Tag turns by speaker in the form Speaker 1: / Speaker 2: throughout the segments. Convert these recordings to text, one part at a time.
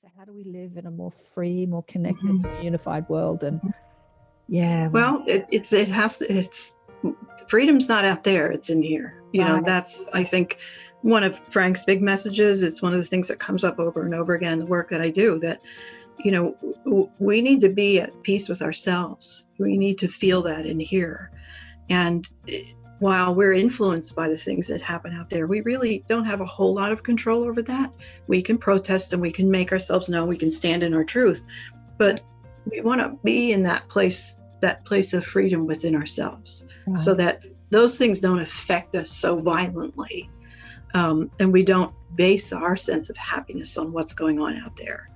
Speaker 1: So how do we live in a more free, more connected, more unified world? And yeah,
Speaker 2: well, it's freedom's not out there, it's in here. You know, that's, I think, one of Frank's big messages. It's one of the things that comes up over and over again, the work that I do, that, you know, we need to be at peace with ourselves. We need to feel that in here. And while we're influenced by the things that happen out there, we really don't have a whole lot of control over that. We can protest and we can make ourselves know, we can stand in our truth, but we want to be in that place of freedom within ourselves, so that those things don't affect us so violently, and we don't base our sense of happiness on what's going on out there.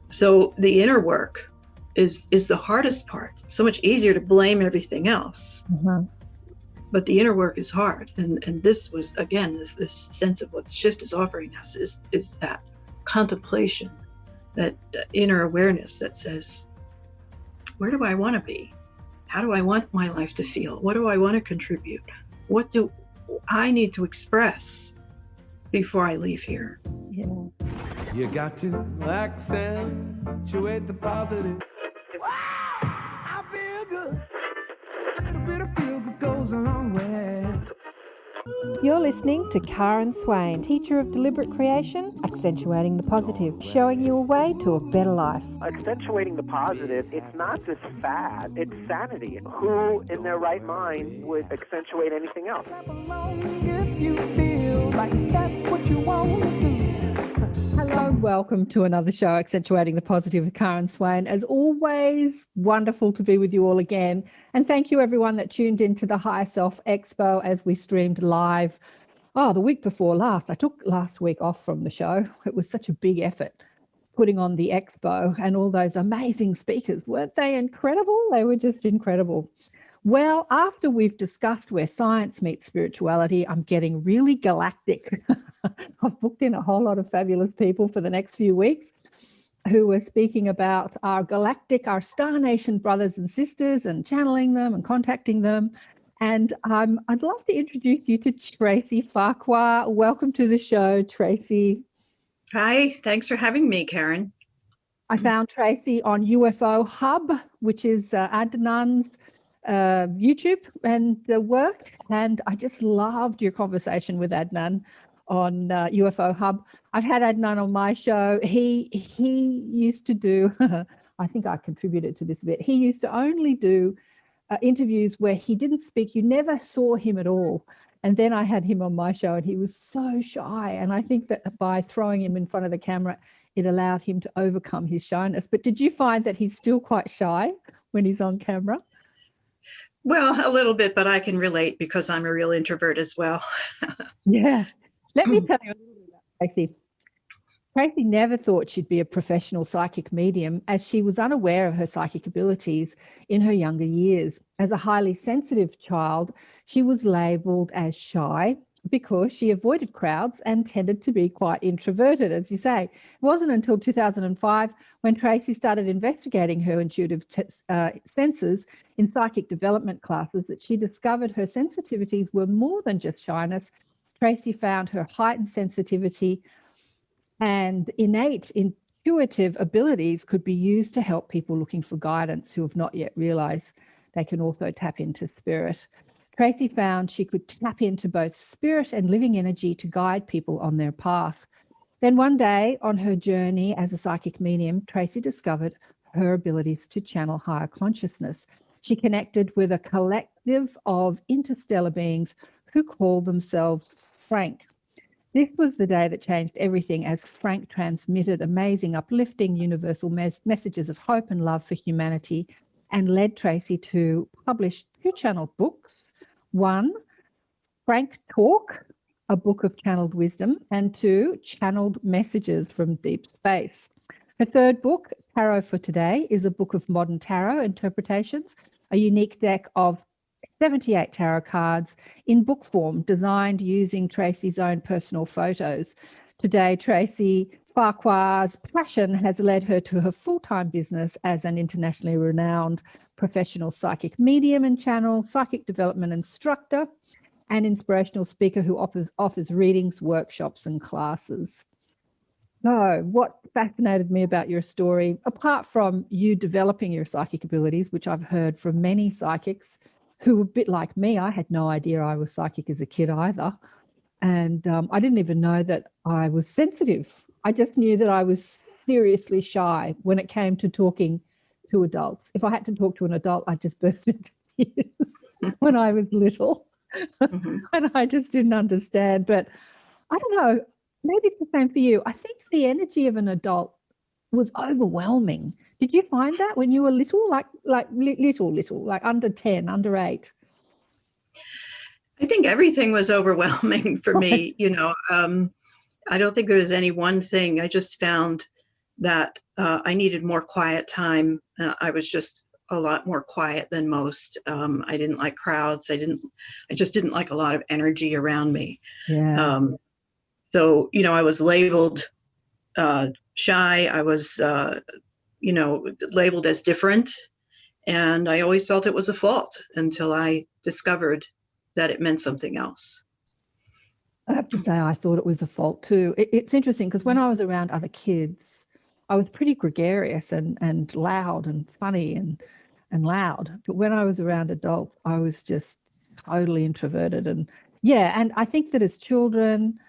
Speaker 2: So the inner work is the hardest part. It's so much easier to blame everything else, but the inner work is hard. And this was, again, this sense of what the shift is offering us is that contemplation, that inner awareness that says, where do I want to be? How do I want my life to feel? What do I want to contribute? What do I need to express before I leave here?
Speaker 1: Yeah.
Speaker 3: You got to accentuate the positive. Wow, I feel good. A little bit of feel good goes a long way.
Speaker 4: You're listening to Karen Swain, teacher of deliberate creation, accentuating the positive, showing you a way to a better life.
Speaker 5: Accentuating the positive, it's not just fad, it's sanity. Who in their right mind would accentuate anything else?
Speaker 3: If you feel like that's what you want to do.
Speaker 1: Hello and welcome to another show, Accentuating the Positive with Karen Swain. As always, wonderful to be with you all again. And thank you everyone that tuned into the Higher Self Expo as we streamed live. The week before last. I took last week off from the show. It was such a big effort putting on the expo and all those amazing speakers. Weren't they incredible? They were just incredible. Well, after we've discussed where science meets spirituality, I'm getting really galactic. I've booked in a whole lot of fabulous people for the next few weeks who are speaking about our galactic, our Star Nation brothers and sisters, and channeling them and contacting them. And I'd love to introduce you to Tracy Farquhar. Welcome to the show, Tracy.
Speaker 2: Hi, thanks for having me, Karen.
Speaker 1: I found Tracy on UFO Hub, which is Adnan's YouTube and work, and I just loved your conversation with Adnan on UFO Hub. I've had Adnan on my show. He used to do I think I contributed to this a bit. He used to only do interviews where he didn't speak. You never saw him at all. And then I had him on my show and he was so shy, and I think that by throwing him in front of the camera it allowed him to overcome his shyness. But did you find that he's still quite shy when he's on camera?
Speaker 2: Well, a little bit, but I can relate because I'm a real introvert as well.
Speaker 1: Yeah. Let me tell you a little bit about Tracy. Tracy never thought she'd be a professional psychic medium, as she was unaware of her psychic abilities in her younger years. As a highly sensitive child, she was labelled as shy because she avoided crowds and tended to be quite introverted, as you say. It wasn't until 2005 when Tracy started investigating her intuitive senses in psychic development classes that she discovered her sensitivities were more than just shyness. Tracy found her heightened sensitivity and innate intuitive abilities could be used to help people looking for guidance who have not yet realised they can also tap into spirit. Tracy found she could tap into both spirit and living energy to guide people on their path. Then one day on her journey as a psychic medium, Tracy discovered her abilities to channel higher consciousness. She connected with a collective of interstellar beings who call themselves Frank. This was the day that changed everything, as Frank transmitted amazing, uplifting, universal messages of hope and love for humanity, and led Tracy to publish 2 channeled books. 1, Frank Talk, a book of channeled wisdom, and 2, Channeled Messages from Deep Space. Her 3rd book, Tarot for Today, is a book of modern tarot interpretations, a unique deck of 78 tarot cards in book form, designed using Tracy's own personal photos. Today, Tracy Farquhar's passion has led her to her full-time business as an internationally renowned professional psychic medium and channel, psychic development instructor, and inspirational speaker who offers readings, workshops, and classes. So, what fascinated me about your story, apart from you developing your psychic abilities, which I've heard from many psychics who were a bit like me, I had no idea I was psychic as a kid either. And I didn't even know that I was sensitive. I just knew that I was seriously shy when it came to talking to adults. If I had to talk to an adult, I just burst into tears when I was little. And I just didn't understand. But I don't know, maybe it's the same for you. I think the energy of an adult was overwhelming. Did you find that when you were little, like little, like under 10, under 8?
Speaker 2: I think everything was overwhelming for me. I don't think there was any one thing. I just found that I needed more quiet time. I was just a lot more quiet than most. I didn't like crowds. I just didn't like a lot of energy around me.
Speaker 1: Yeah.
Speaker 2: So, I was labeled shy. I was, labeled as different. And I always felt it was a fault until I discovered that it meant something else.
Speaker 1: I have to say, I thought it was a fault too. It's interesting because when I was around other kids, I was pretty gregarious and loud and funny and loud. But when I was around adults, I was just totally introverted. And I think that as children,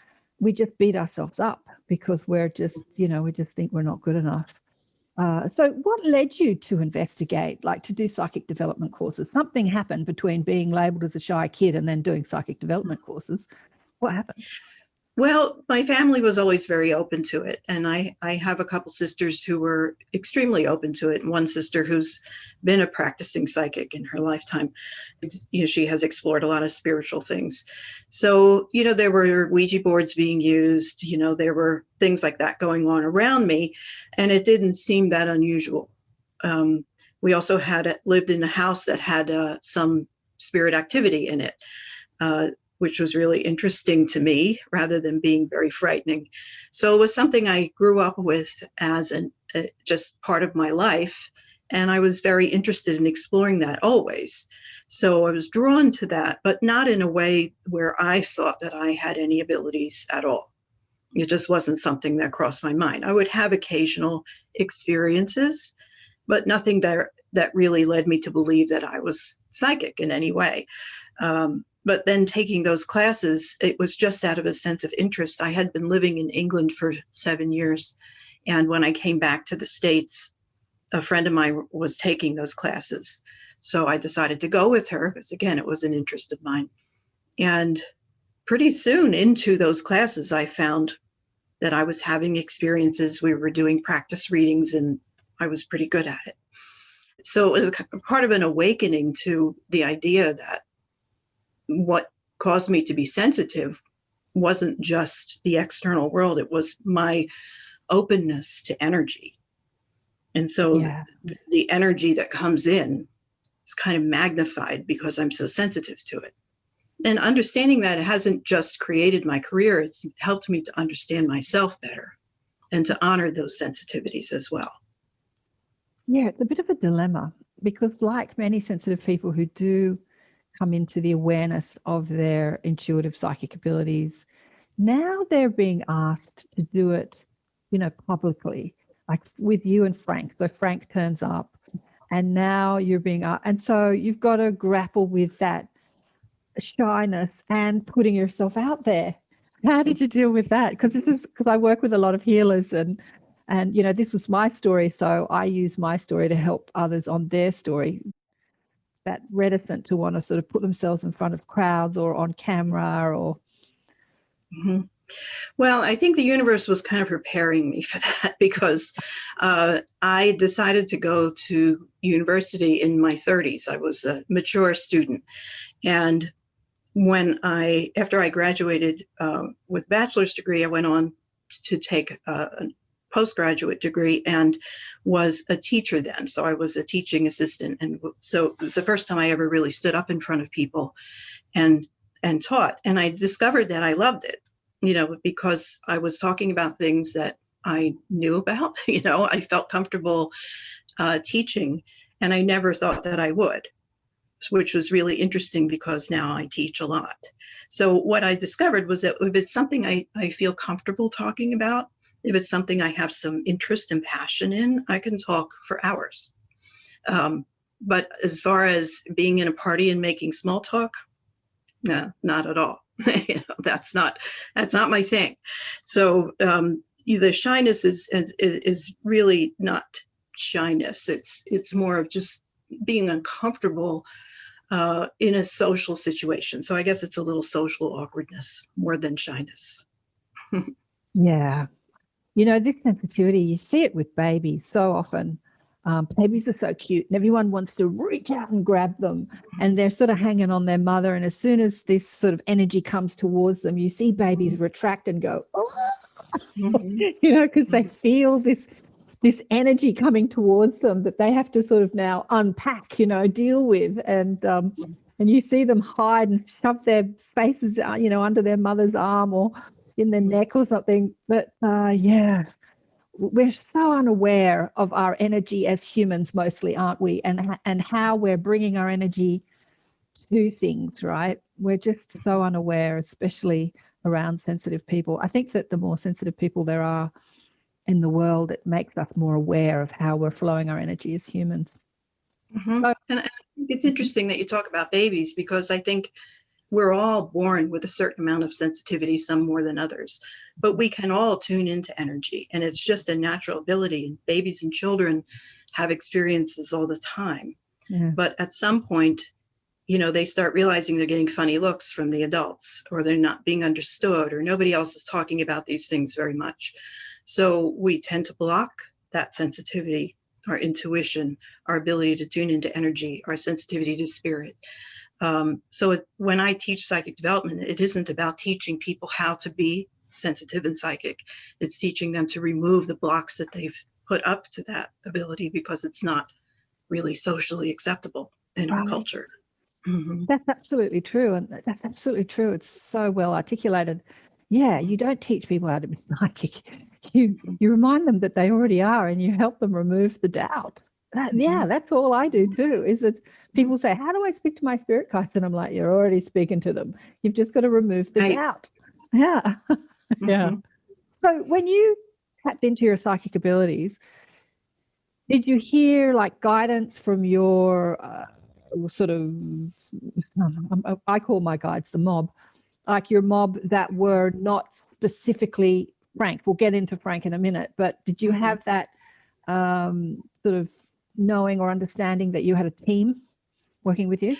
Speaker 1: we just beat ourselves up because we're just, we just think we're not good enough. So what led you to investigate, like to do psychic development courses? Something happened between being labeled as a shy kid and then doing psychic development courses. What happened?
Speaker 2: Well, my family was always very open to it. And I have a couple sisters who were extremely open to it. And one sister who's been a practicing psychic in her lifetime. She has explored a lot of spiritual things. So, there were Ouija boards being used, there were things like that going on around me. And it didn't seem that unusual. We also lived in a house that had some spirit activity in it. Which was really interesting to me rather than being very frightening. So it was something I grew up with as just part of my life. And I was very interested in exploring that always. So I was drawn to that, but not in a way where I thought that I had any abilities at all. It just wasn't something that crossed my mind. I would have occasional experiences, but nothing that really led me to believe that I was psychic in any way. But then taking those classes, it was just out of a sense of interest. I had been living in England for 7 years. And when I came back to the States, a friend of mine was taking those classes. So I decided to go with her because, again, it was an interest of mine. And pretty soon into those classes, I found that I was having experiences. We were doing practice readings and I was pretty good at it. So it was part of an awakening to the idea that what caused me to be sensitive wasn't just the external world, it was my openness to energy. And so the energy that comes in is kind of magnified because I'm so sensitive to it. And understanding that it hasn't just created my career, it's helped me to understand myself better and to honor those sensitivities as well.
Speaker 1: Yeah, it's a bit of a dilemma because like many sensitive people who do come into the awareness of their intuitive psychic abilities, now they're being asked to do it, publicly, like with you and Frank. So Frank turns up and now you're being asked. And so you've got to grapple with that shyness and putting yourself out there. How did you deal with that? Because I work with a lot of healers and this was my story. So I use my story to help others on their story. That reticent to want to sort of put themselves in front of crowds or on camera or.
Speaker 2: Mm-hmm. Well, I think the universe was kind of preparing me for that because I decided to go to university in my 30s. I was a mature student. And after I graduated with bachelor's degree, I went on to take a postgraduate degree and was a teacher then. So I was a teaching assistant. And so it was the first time I ever really stood up in front of people and taught. And I discovered that I loved it, because I was talking about things that I knew about, I felt comfortable teaching, and I never thought that I would, which was really interesting because now I teach a lot. So what I discovered was that if it's something I feel comfortable talking about, If it's something I have some interest and passion in, I can talk for hours. But as far as being in a party and making small talk, no, not at all. That's not my thing. So the shyness is really not shyness. It's more of just being uncomfortable in a social situation. So I guess it's a little social awkwardness more than shyness.
Speaker 1: Yeah. This sensitivity, you see it with babies so often. Babies are so cute and everyone wants to reach out and grab them, and they're sort of hanging on their mother. And as soon as this sort of energy comes towards them, you see babies retract and go, oh, because they feel this energy coming towards them that they have to sort of now unpack, deal with. And you see them hide and shove their faces, under their mother's arm or in their neck or something. But yeah. We're so unaware of our energy as humans mostly, aren't we? And how we're bringing our energy to things, right? We're just so unaware, especially around sensitive people. I think that the more sensitive people there are in the world, it makes us more aware of how we're flowing our energy as humans.
Speaker 2: So, and I think it's interesting that you talk about babies, because I think we're all born with a certain amount of sensitivity, some more than others, but we can all tune into energy, and it's just a natural ability. And babies and children have experiences all the time. Yeah. But at some point, they start realizing they're getting funny looks from the adults, or they're not being understood, or nobody else is talking about these things very much. So we tend to block that sensitivity, our intuition, our ability to tune into energy, our sensitivity to spirit. When I teach psychic development, it isn't about teaching people how to be sensitive and psychic. It's teaching them to remove the blocks that they've put up to that ability, because it's not really socially acceptable in our culture. Mm-hmm.
Speaker 1: That's absolutely true. And that's absolutely true. It's so well articulated. Yeah, you don't teach people how to be psychic. You remind them that they already are, and you help them remove the doubt. Yeah, that's all I do too, is that people say, how do I speak to my spirit guides? And I'm like, you're already speaking to them. You've just got to remove the doubt. Yeah. Yeah. So when you tapped into your psychic abilities, did you hear like guidance from your sort of, I call my guides the mob, like your mob that were not specifically Frank? We'll get into Frank in a minute, but did you have that sort of knowing or understanding that you had a team working with you?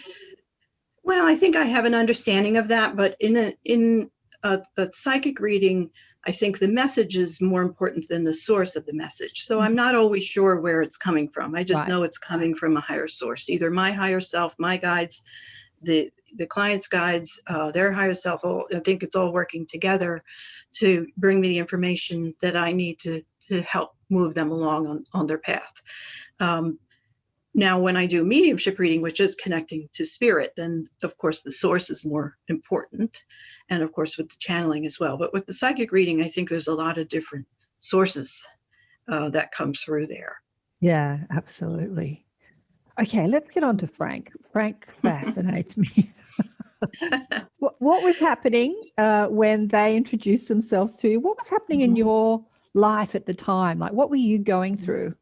Speaker 2: Well, I think I have an understanding of that, but in a psychic reading, I think the message is more important than the source of the message. So I'm not always sure where it's coming from. I just know it's coming from a higher source, either my higher self, my guides, the client's guides, their higher self. I think it's all working together to bring me the information that I need to help move them along on their path. Now, when I do mediumship reading, which is connecting to spirit, then of course the source is more important, and of course with the channeling as well. But with the psychic reading, I think there's a lot of different sources that come through there.
Speaker 1: Yeah, absolutely. Okay, let's get on to Frank. Frank fascinates me. What was happening when they introduced themselves to you? What was happening in your life at the time? Like, what were you going through?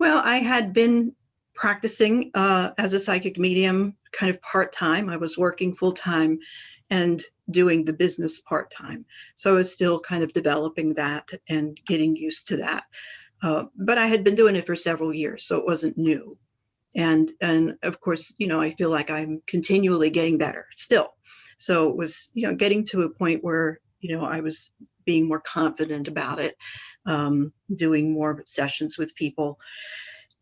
Speaker 2: Well, I had been practicing as a psychic medium kind of part-time. I was working full-time and doing the business part-time. So I was still kind of developing that and getting used to that. But I had been doing it for several years, so it wasn't new. And of course, I feel like I'm continually getting better still. So it was, getting to a point where, I was being more confident about it, doing more sessions with people.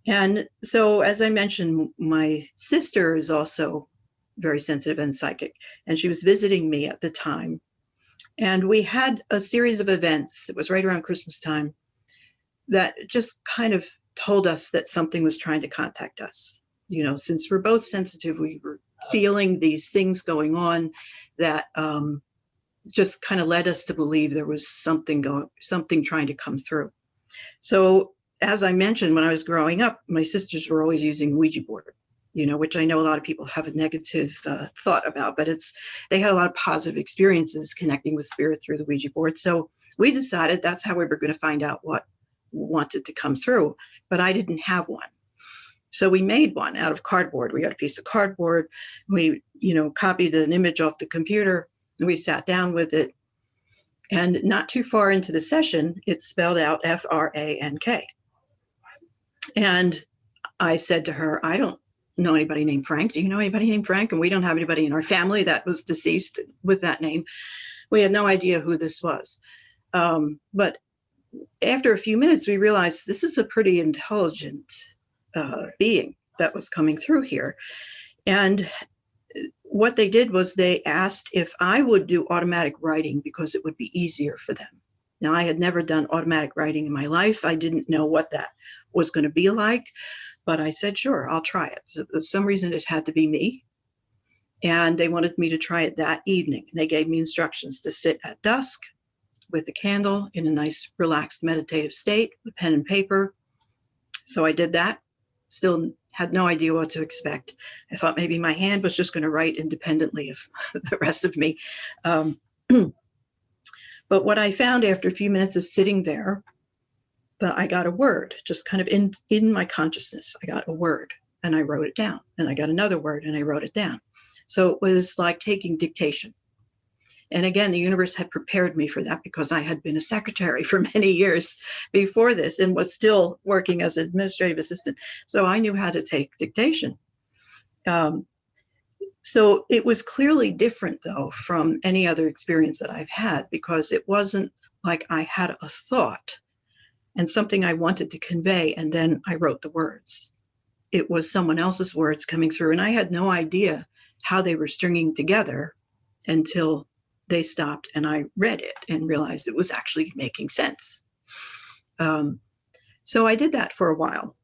Speaker 2: And so, as I mentioned, my sister is also very sensitive and psychic, and she was visiting me at the time. And we had a series of events, it was right around Christmas time, that just kind of told us that something was trying to contact us. Since we're both sensitive, we were feeling these things going on that just kind of led us to believe there was something trying to come through. So as I mentioned, when I was growing up, my sisters were always using the Ouija board, which I know a lot of people have a negative thought about, but they had a lot of positive experiences connecting with spirit through the Ouija board. So we decided that's how we were going to find out what wanted to come through, but I didn't have one. So we made one out of cardboard. We got a piece of cardboard. We, copied an image off the computer, and we sat down with it. And not too far into the session, it spelled out F-R-A-N-K. And I said to her, I don't know anybody named Frank. Do you know anybody named Frank? And we don't have anybody in our family that was deceased with that name. We had no idea who this was. But after a few minutes, we realized this is a pretty intelligent being that was coming through here. And what they did was they asked if I would do automatic writing because it would be easier for them. Now, I had never done automatic writing in my life. I didn't know what that was going to be like, but I said, sure, I'll try it. So for some reason, it had to be me. And they wanted me to try it that evening. And they gave me instructions to sit at dusk with a candle in a nice, relaxed, meditative state with pen and paper. So I did that. Still had no idea what to expect. I thought maybe my hand was just going to write independently of the rest of me. But what I found after a few minutes of sitting there, that I got a word, just kind of in my consciousness. I got a word and I wrote it down. And I got another word and I wrote it down. So it was like taking dictation. And again, the universe had prepared me for that because I had been a secretary for many years before this and was still working as an administrative assistant. So I knew how to take dictation. So it was clearly different, though, from any other experience that I've had, because it wasn't like I had a thought and something I wanted to convey, and then I wrote the words. It was someone else's words coming through, and I had no idea how they were stringing together until they stopped and I read it and realized it was actually making sense. So I did that for a while.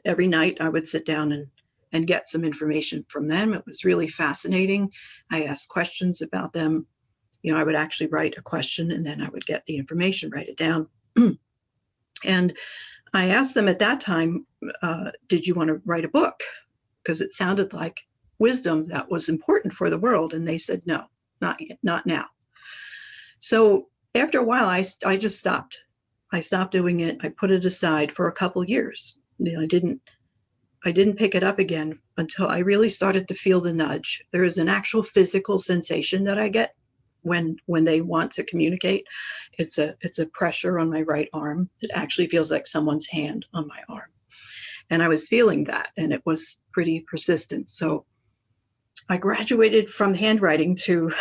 Speaker 2: Every night I would sit down and get some information from them. It was really fascinating. I asked questions about them. I would actually write a question and then I would get the information, write it down. And I asked them at that time, did you want to write a book? Because it sounded like wisdom that was important for the world. And they said, no, not yet, not now. So after a while, I just stopped. I stopped doing it. I put it aside for a couple years. I didn't pick it up again until I really started to feel the nudge. There is an actual physical sensation that I get when they want to communicate. It's a pressure on my right arm. It actually feels like someone's hand on my arm. And I was feeling that, and it was pretty persistent. So I graduated from handwriting to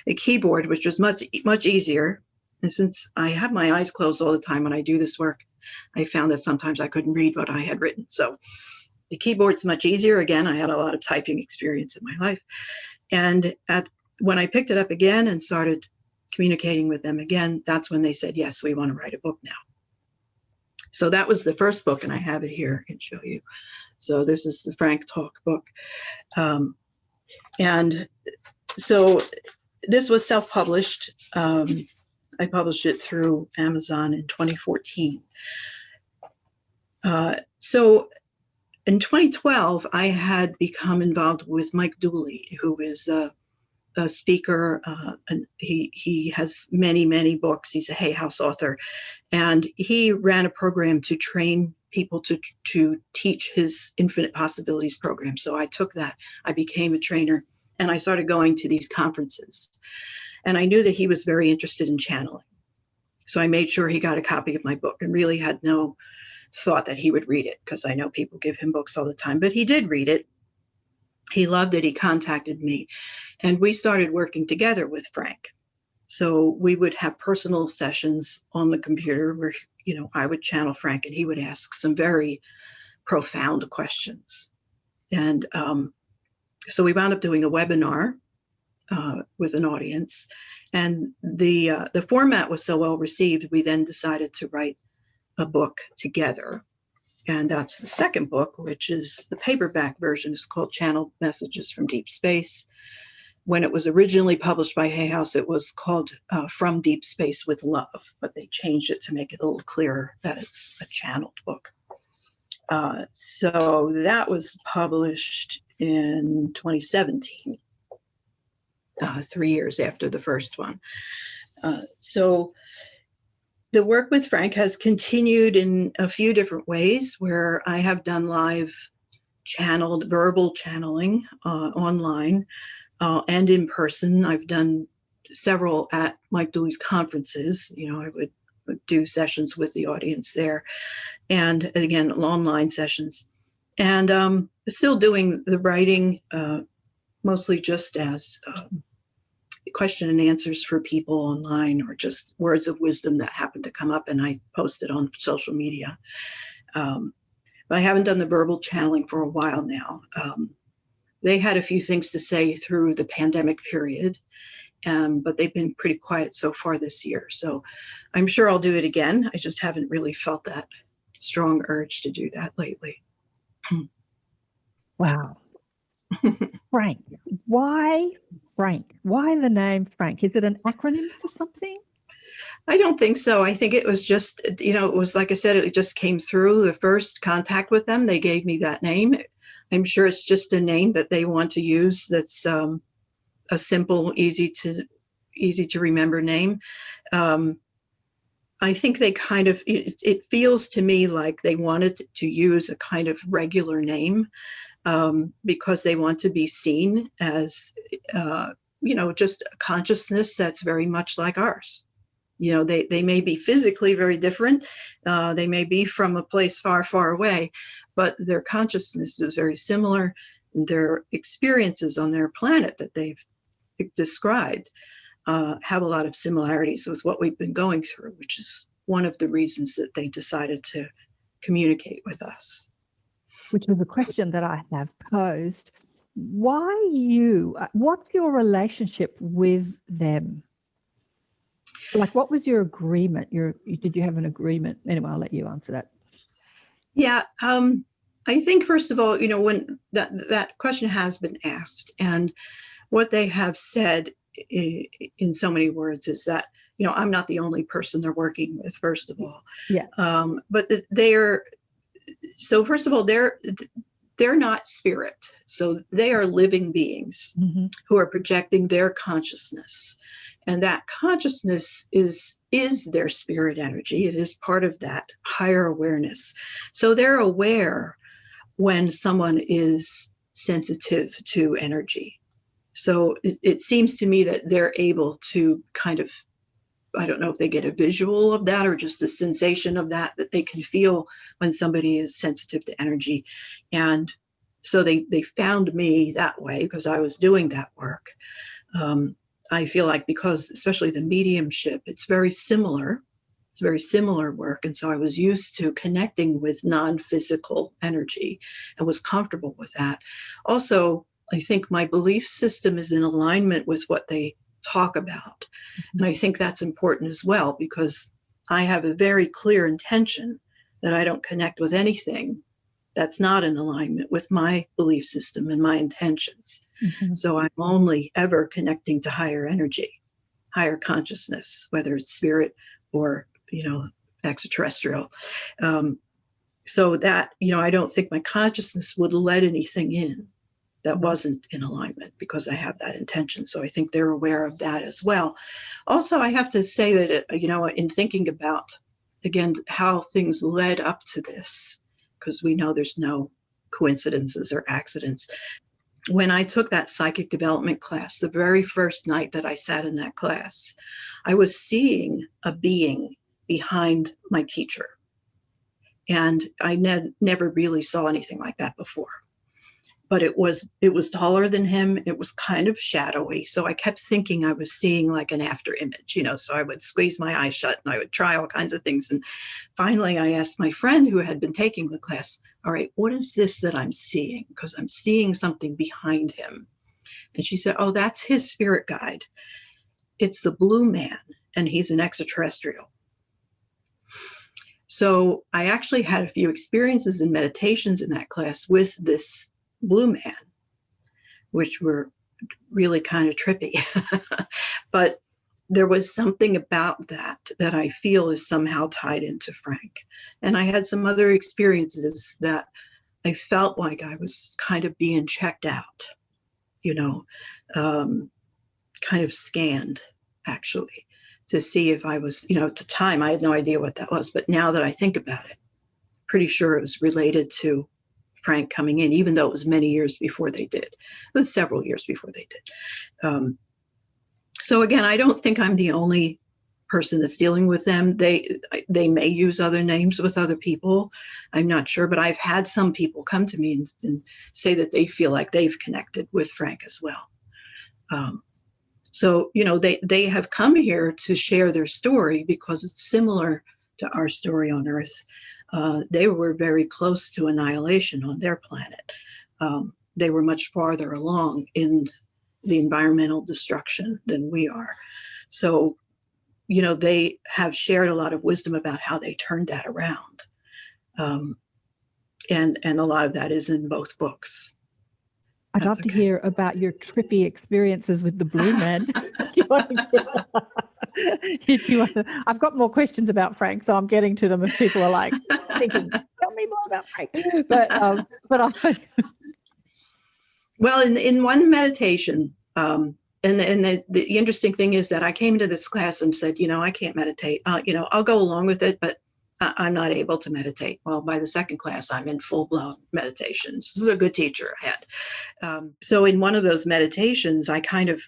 Speaker 2: a keyboard, which was much, much easier. And since I have my eyes closed all the time when I do this work, I found that sometimes I couldn't read what I had written. So the keyboard's much easier. Again, I had a lot of typing experience in my life. And when I picked it up again and started communicating with them again, that's when they said, yes, we want to write a book now. So that was the first book, and I have it here. I can show you. So this is the Frank Talk book. And so this was self-published. I published it through Amazon in 2014. So in 2012, I had become involved with Mike Dooley, who is a speaker, and he has many, many books. He's a Hay House author, and he ran a program to train people to teach his Infinite Possibilities program. So I took that. I became a trainer, and I started going to these conferences. And I knew that he was very interested in channeling. So I made sure he got a copy of my book, and really had no thought that he would read it, because I know people give him books all the time, but he did read it. He loved it. He contacted me, and we started working together with Frank. So we would have personal sessions on the computer where, I would channel Frank and he would ask some very profound questions. And so we wound up doing a webinar with an audience, and the format was so well received, we then decided to write a book together. And that's the second book, which is the paperback version. It's called Channeled Messages from Deep Space. When it was originally published by Hay House, it was called From Deep Space with Love, but they changed it to make it a little clearer that it's a channeled book. So that was published in 2017. 3 years after the first one. So the work with Frank has continued in a few different ways, where I have done live verbal channeling online and in person. I've done several at Mike Dooley's conferences. I would do sessions with the audience there, and again, online sessions. And still doing the writing, mostly just as question and answers for people online, or just words of wisdom that happen to come up and I post it on social media. But I haven't done the verbal channeling for a while now. They had a few things to say through the pandemic period, but they've been pretty quiet so far this year. So I'm sure I'll do it again. I just haven't really felt that strong urge to do that lately.
Speaker 1: Wow. Frank. Why Frank? Why the name Frank? Is it an acronym for something?
Speaker 2: I don't think so. I think it was just, it was like I said, it just came through the first contact with them. They gave me that name. I'm sure it's just a name that they want to use. That's a simple, easy to remember name. I think they kind of, it feels to me like they wanted to use a kind of regular name because they want to be seen as, just a consciousness that's very much like ours. They may be physically very different. They may be from a place far, far away, but their consciousness is very similar. Their experiences on their planet that they've described have a lot of similarities with what we've been going through, which is one of the reasons that they decided to communicate with us.
Speaker 1: Which was a question that I have posed. Why you? What's your relationship with them? Like, what was your agreement? Did you have an agreement? Anyway, I'll let you answer that.
Speaker 2: Yeah, I think first of all, when that question has been asked, and what they have said in so many words is that, I'm not the only person they're working with, first of all.
Speaker 1: Yeah.
Speaker 2: But so first of all, they're not spirit. So they are living beings who are projecting their consciousness. And that consciousness is their spirit energy. It is part of that higher awareness. So they're aware when someone is sensitive to energy. So it seems to me that they're able to kind of, I don't know if they get a visual of that or just a sensation of that they can feel when somebody is sensitive to energy. And so they found me that way because I was doing that work. I feel like because especially the mediumship, it's very similar. It's very similar work. And so I was used to connecting with non-physical energy and was comfortable with that. Also, I think my belief system is in alignment with what they talk about. And I think that's important as well, because I have a very clear intention that I don't connect with anything that's not in alignment with my belief system and my intentions. So I'm only ever connecting to higher energy, higher consciousness, whether it's spirit or, extraterrestrial. So that, I don't think my consciousness would let anything in that wasn't in alignment because I have that intention. So I think they're aware of that as well. Also, I have to say that, in thinking about, again, how things led up to this, because we know there's no coincidences or accidents. When I took that psychic development class, the very first night that I sat in that class, I was seeing a being behind my teacher. And I never really saw anything like that before. But it was taller than him. It was kind of shadowy. So I kept thinking I was seeing like an after image, so I would squeeze my eyes shut and I would try all kinds of things. And finally I asked my friend who had been taking the class, all right, what is this that I'm seeing? Because I'm seeing something behind him. And she said, oh, that's his spirit guide. It's the blue man, and he's an extraterrestrial. So I actually had a few experiences and meditations in that class with this blue man, which were really kind of trippy. But there was something about that I feel is somehow tied into Frank. And I had some other experiences that I felt like I was kind of being checked out, kind of scanned, actually, to see if I was, at the time I had no idea what that was, but now that I think about it, pretty sure it was related to Frank coming in, even though it was many years before they did. It was several years before they did. So again, I don't think I'm the only person that's dealing with them. They may use other names with other people. I'm not sure, but I've had some people come to me and say that they feel like they've connected with Frank as well. So, they have come here to share their story because it's similar to our story on Earth. They were very close to annihilation on their planet. They were much farther along in the environmental destruction than we are. So, they have shared a lot of wisdom about how they turned that around. And a lot of that is in both books.
Speaker 1: I'd love to hear about your trippy experiences with the Blue Man. I've got more questions about Frank, so I'm getting to them as people are like thinking, tell me more about Frank.
Speaker 2: Well, in one meditation, and the interesting thing is that I came into this class and said, I can't meditate. I'll go along with it, but I'm not able to meditate. Well, by the second class, I'm in full-blown meditation. This is a good teacher I had. So in one of those meditations, I kind of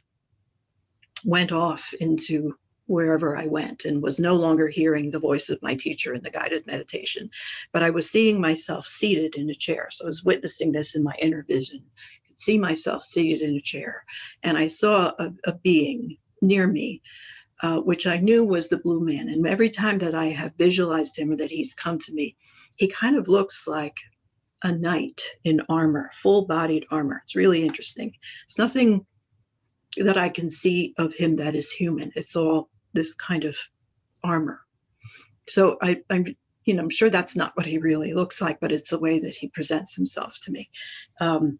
Speaker 2: went off into wherever I went and was no longer hearing the voice of my teacher in the guided meditation, but I was seeing myself seated in a chair. So I was witnessing this in my inner vision. I could see myself seated in a chair, and I saw a being near me, which I knew was the Blue Man. And every time that I have visualized him or that he's come to me, he kind of looks like a knight in armor, full-bodied armor. It's really interesting. It's nothing that I can see of him that is human. It's all this kind of armor. So I'm sure that's not what he really looks like, but it's the way that he presents himself to me. And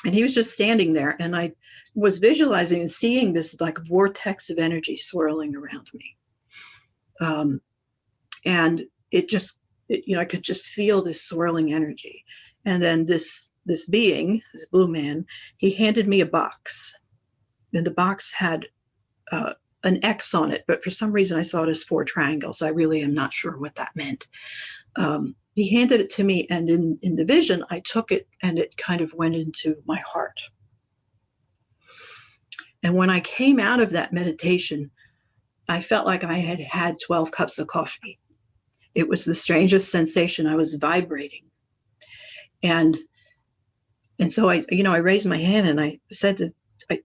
Speaker 2: he was just standing there, and I was visualizing and seeing this like vortex of energy swirling around me. And I could just feel this swirling energy. And then this being, this Blue Man, he handed me a box. And the box had an X on it, but for some reason I saw it as 4 triangles. I really am not sure what that meant. He handed it to me, and in the vision, I took it, and it kind of went into my heart. And when I came out of that meditation, I felt like I had had 12 cups of coffee. It was the strangest sensation. I was vibrating. And so I raised my hand, and I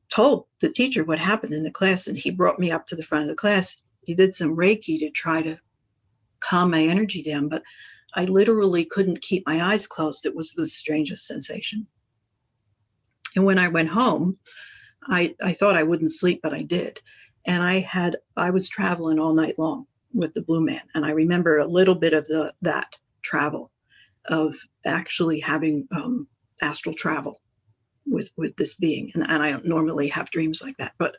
Speaker 2: told the teacher what happened in the class, and he brought me up to the front of the class. He did some Reiki to try to calm my energy down, but I literally couldn't keep my eyes closed. It was the strangest sensation. And when I went home, I thought I wouldn't sleep, but I did. And I was traveling all night long with the Blue Man. And I remember a little bit of that travel, of actually having astral travel with this being. And I don't normally have dreams like that, but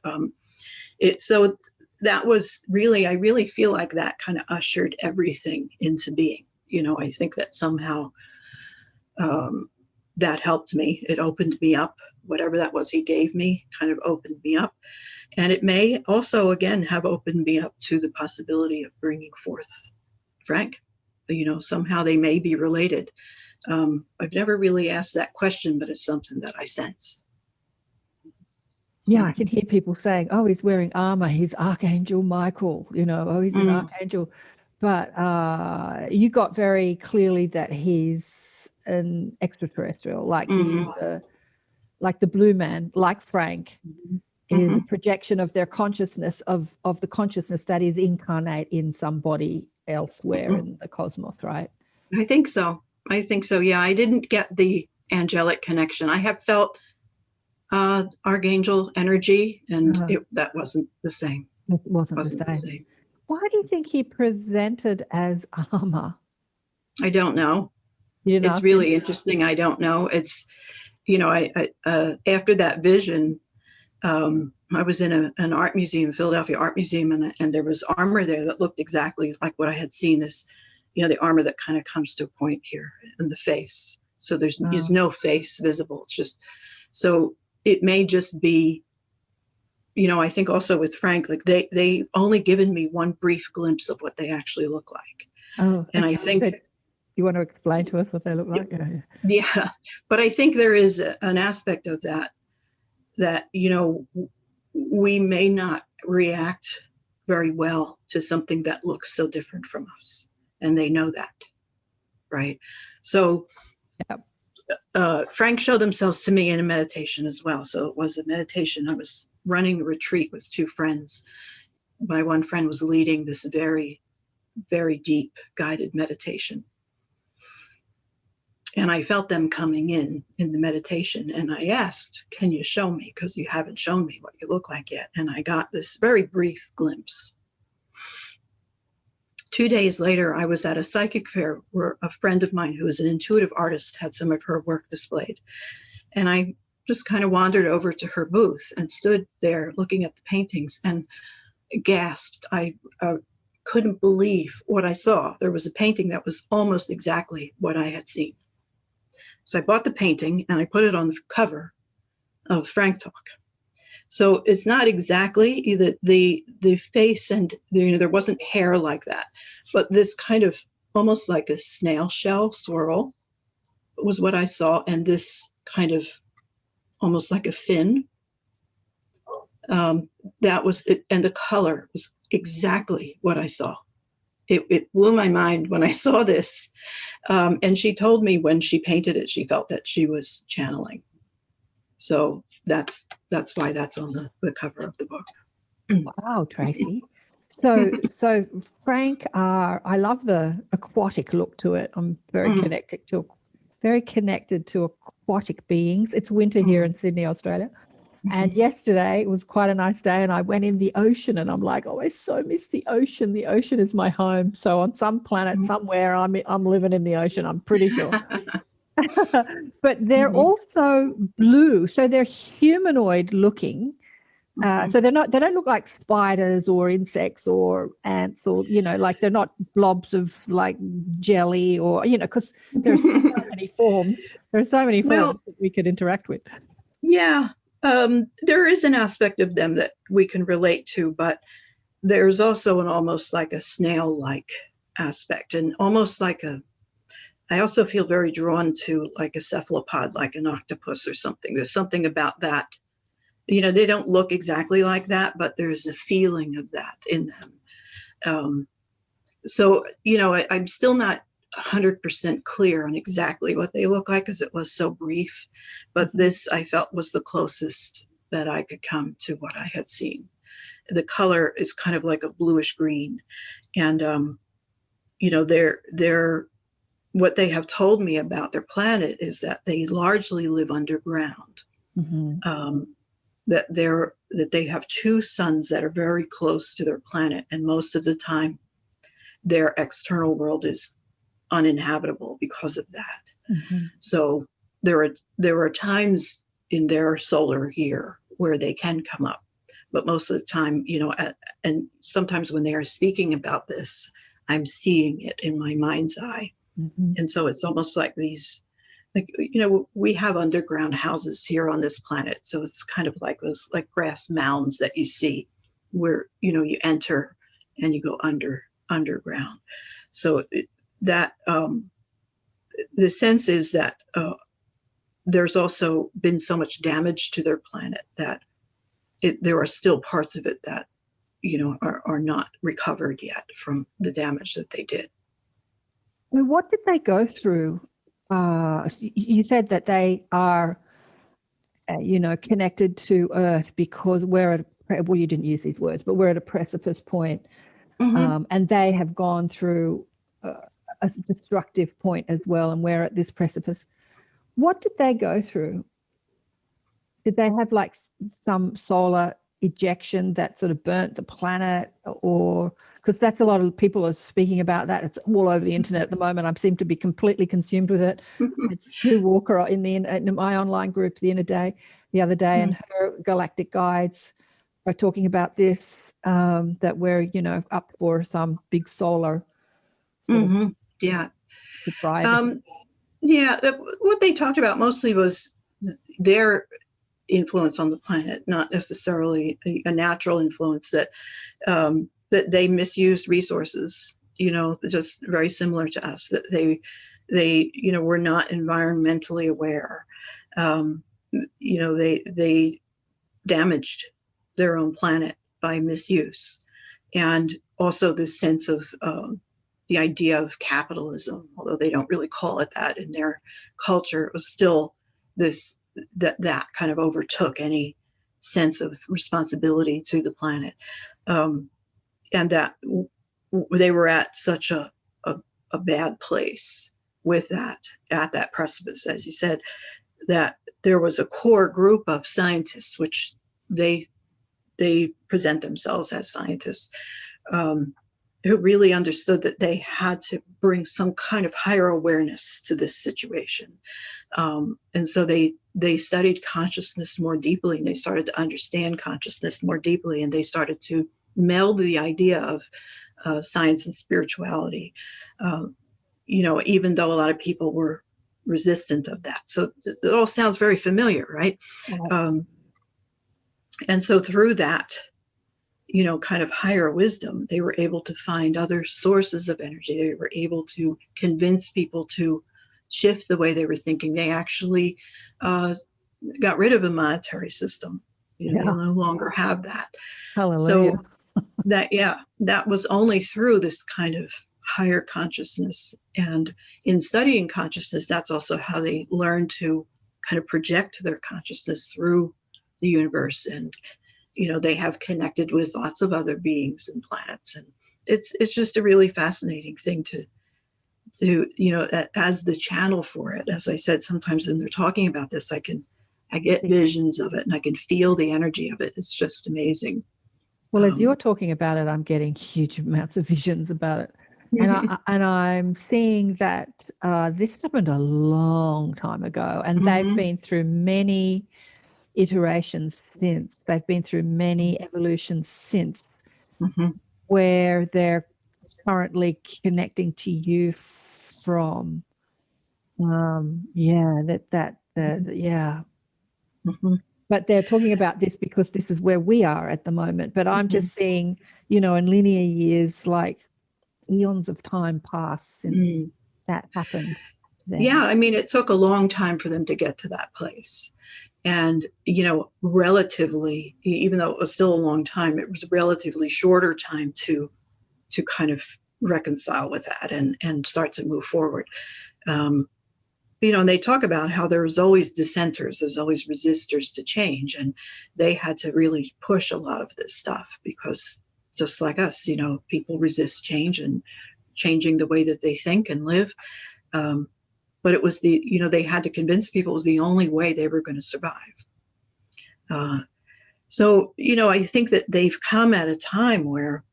Speaker 2: so that was really, I really feel like that kind of ushered everything into being. I think that somehow that helped me. It opened me up. Whatever that was he gave me kind of opened me up. And it may also, again, have opened me up to the possibility of bringing forth Frank. Somehow they may be related. I've never really asked that question, but it's something that I sense.
Speaker 1: Yeah, I can hear people saying, oh, he's wearing armor. He's Archangel Michael, oh, he's an archangel. But you got very clearly that he's an extraterrestrial, like he's like the Blue Man, like Frank, is a projection of their consciousness, of the consciousness that is incarnate in somebody elsewhere in the cosmos, right?
Speaker 2: I think so. Yeah, I didn't get the angelic connection. I have felt archangel energy, and that wasn't the same.
Speaker 1: It wasn't the same. Why do you think he presented as armor? I
Speaker 2: don't know. It's really interesting. I don't know. It's, I after that vision, I was in an art museum, Philadelphia Art Museum, and there was armor there that looked exactly like what I had seen. This, the armor that kind of comes to a point here in the face. So there's no face visible. It's just, so it may just be I think also with Frank, like they only given me one brief glimpse of what they actually look like.
Speaker 1: Oh,
Speaker 2: and I think
Speaker 1: you want to explain to us what they look like?
Speaker 2: Yeah, but I think there is an aspect of that we may not react very well to something that looks so different from us, and they know that, right? So Frank showed themselves to me in a meditation as well. So it was a meditation. I was running a retreat with two friends. My one friend was leading this very, very deep guided meditation. And I felt them coming in the meditation. And I asked, can you show me? Because you haven't shown me what you look like yet. And I got this very brief glimpse. 2 days later, I was at a psychic fair where a friend of mine who is an intuitive artist had some of her work displayed. And I just kind of wandered over to her booth and stood there looking at the paintings and gasped. I couldn't believe what I saw. There was a painting that was almost exactly what I had seen. So I bought the painting and I put it on the cover of Frank Talk. So it's not exactly the face, and there wasn't hair like that, but this kind of almost like a snail shell swirl was what I saw, and this kind of almost like a fin. That was it, and the color was exactly what I saw. It blew my mind when I saw this, and she told me when she painted it, she felt that she was channeling. So that's why that's on the cover of the book.
Speaker 1: Wow, Tracy. So Frank, I love the aquatic look to it. I'm very connected to aquatic beings. It's winter here in Sydney, Australia. And yesterday it was quite a nice day, and I went in the ocean, and I'm like, oh, I so miss the ocean. The ocean is my home. So on some planet somewhere, I'm living in the ocean, I'm pretty sure. But they're also blue, so they're humanoid looking. So they don't look like spiders or insects or ants, or like they're not blobs of like jelly, or because there's so many forms. There's so many forms that we could interact with.
Speaker 2: Yeah. There is an aspect of them that we can relate to, but there's also an almost like a snail-like aspect, and almost like I also feel very drawn to like a cephalopod, like an octopus or something. There's something about that. They don't look exactly like that, but there's a feeling of that in them. So, I'm still not 100% clear on exactly what they look like because it was so brief, but this I felt was the closest that I could come to what I had seen. The color is kind of like a bluish green, and they're what they have told me about their planet is that they largely live underground. That they have two suns that are very close to their planet, and most of the time their external world is uninhabitable because of that. So there are times in their solar year where they can come up, but most of the time, and sometimes when they are speaking about this, I'm seeing it in my mind's eye. And so it's almost like these, we have underground houses here on this planet. So it's kind of like those like grass mounds that you see where, you enter and you go underground. So that the sense is that there's also been so much damage to their planet that there are still parts of it that are not recovered yet from the damage that they did.
Speaker 1: Well, what did they go through? You said that they are connected to Earth because you didn't use these words, but we're at a precipice point, and they have gone through a destructive point as well, and we're at this precipice. What did they go through? Did they have like some solar ejection that sort of burnt the planet, or because that's a lot of people are speaking about that. It's all over the internet at the moment. I seem to be completely consumed with it. It's Sue Walker in my online group the other day, and her galactic guides are talking about this, that we're up for some big solar
Speaker 2: surprise. What they talked about mostly was influence on the planet, not necessarily a natural influence, that that they misuse resources, just very similar to us, that they were not environmentally aware. They damaged their own planet by misuse. And also this sense of the idea of capitalism, although they don't really call it that in their culture, it was still this that kind of overtook any sense of responsibility to the planet, and that they were at such a bad place with that, at that precipice, as you said, that there was a core group of scientists, which they present themselves as scientists, who really understood that they had to bring some kind of higher awareness to this situation. And so they studied consciousness more deeply, and they started to understand consciousness more deeply, and they started to meld the idea of science and spirituality, even though a lot of people were resistant of that. So it all sounds very familiar, right? And so through that, kind of higher wisdom, they were able to find other sources of energy. They were able to convince people to shift the way they were thinking. They actually got rid of a monetary system. They no longer have that.
Speaker 1: Hallelujah.
Speaker 2: So that was only through this kind of higher consciousness. And in studying consciousness, that's also how they learn to kind of project their consciousness through the universe. And they have connected with lots of other beings and planets, and it's just a really fascinating thing to as the channel for it. As I said, sometimes when they're talking about this, I get visions of it, and I can feel the energy of it. It's just amazing.
Speaker 1: Well, as you're talking about it, I'm getting huge amounts of visions about it, and I'm seeing that this happened a long time ago, and they've been through many iterations since. They've been through many evolutions since, where they're currently connecting to you from. But they're talking about this because this is where we are at the moment. But I'm just seeing, in linear years, like eons of time pass since that happened. Then.
Speaker 2: Yeah, I mean, it took a long time for them to get to that place. And, relatively, even though it was still a long time, it was a relatively shorter time to kind of reconcile with that and start to move forward. And they talk about how there's always dissenters, there's always resistors to change. And they had to really push a lot of this stuff because just like us, people resist change and changing the way that they think and live. But it was they had to convince people it was the only way they were going to survive. So, I think that they've come at a time where,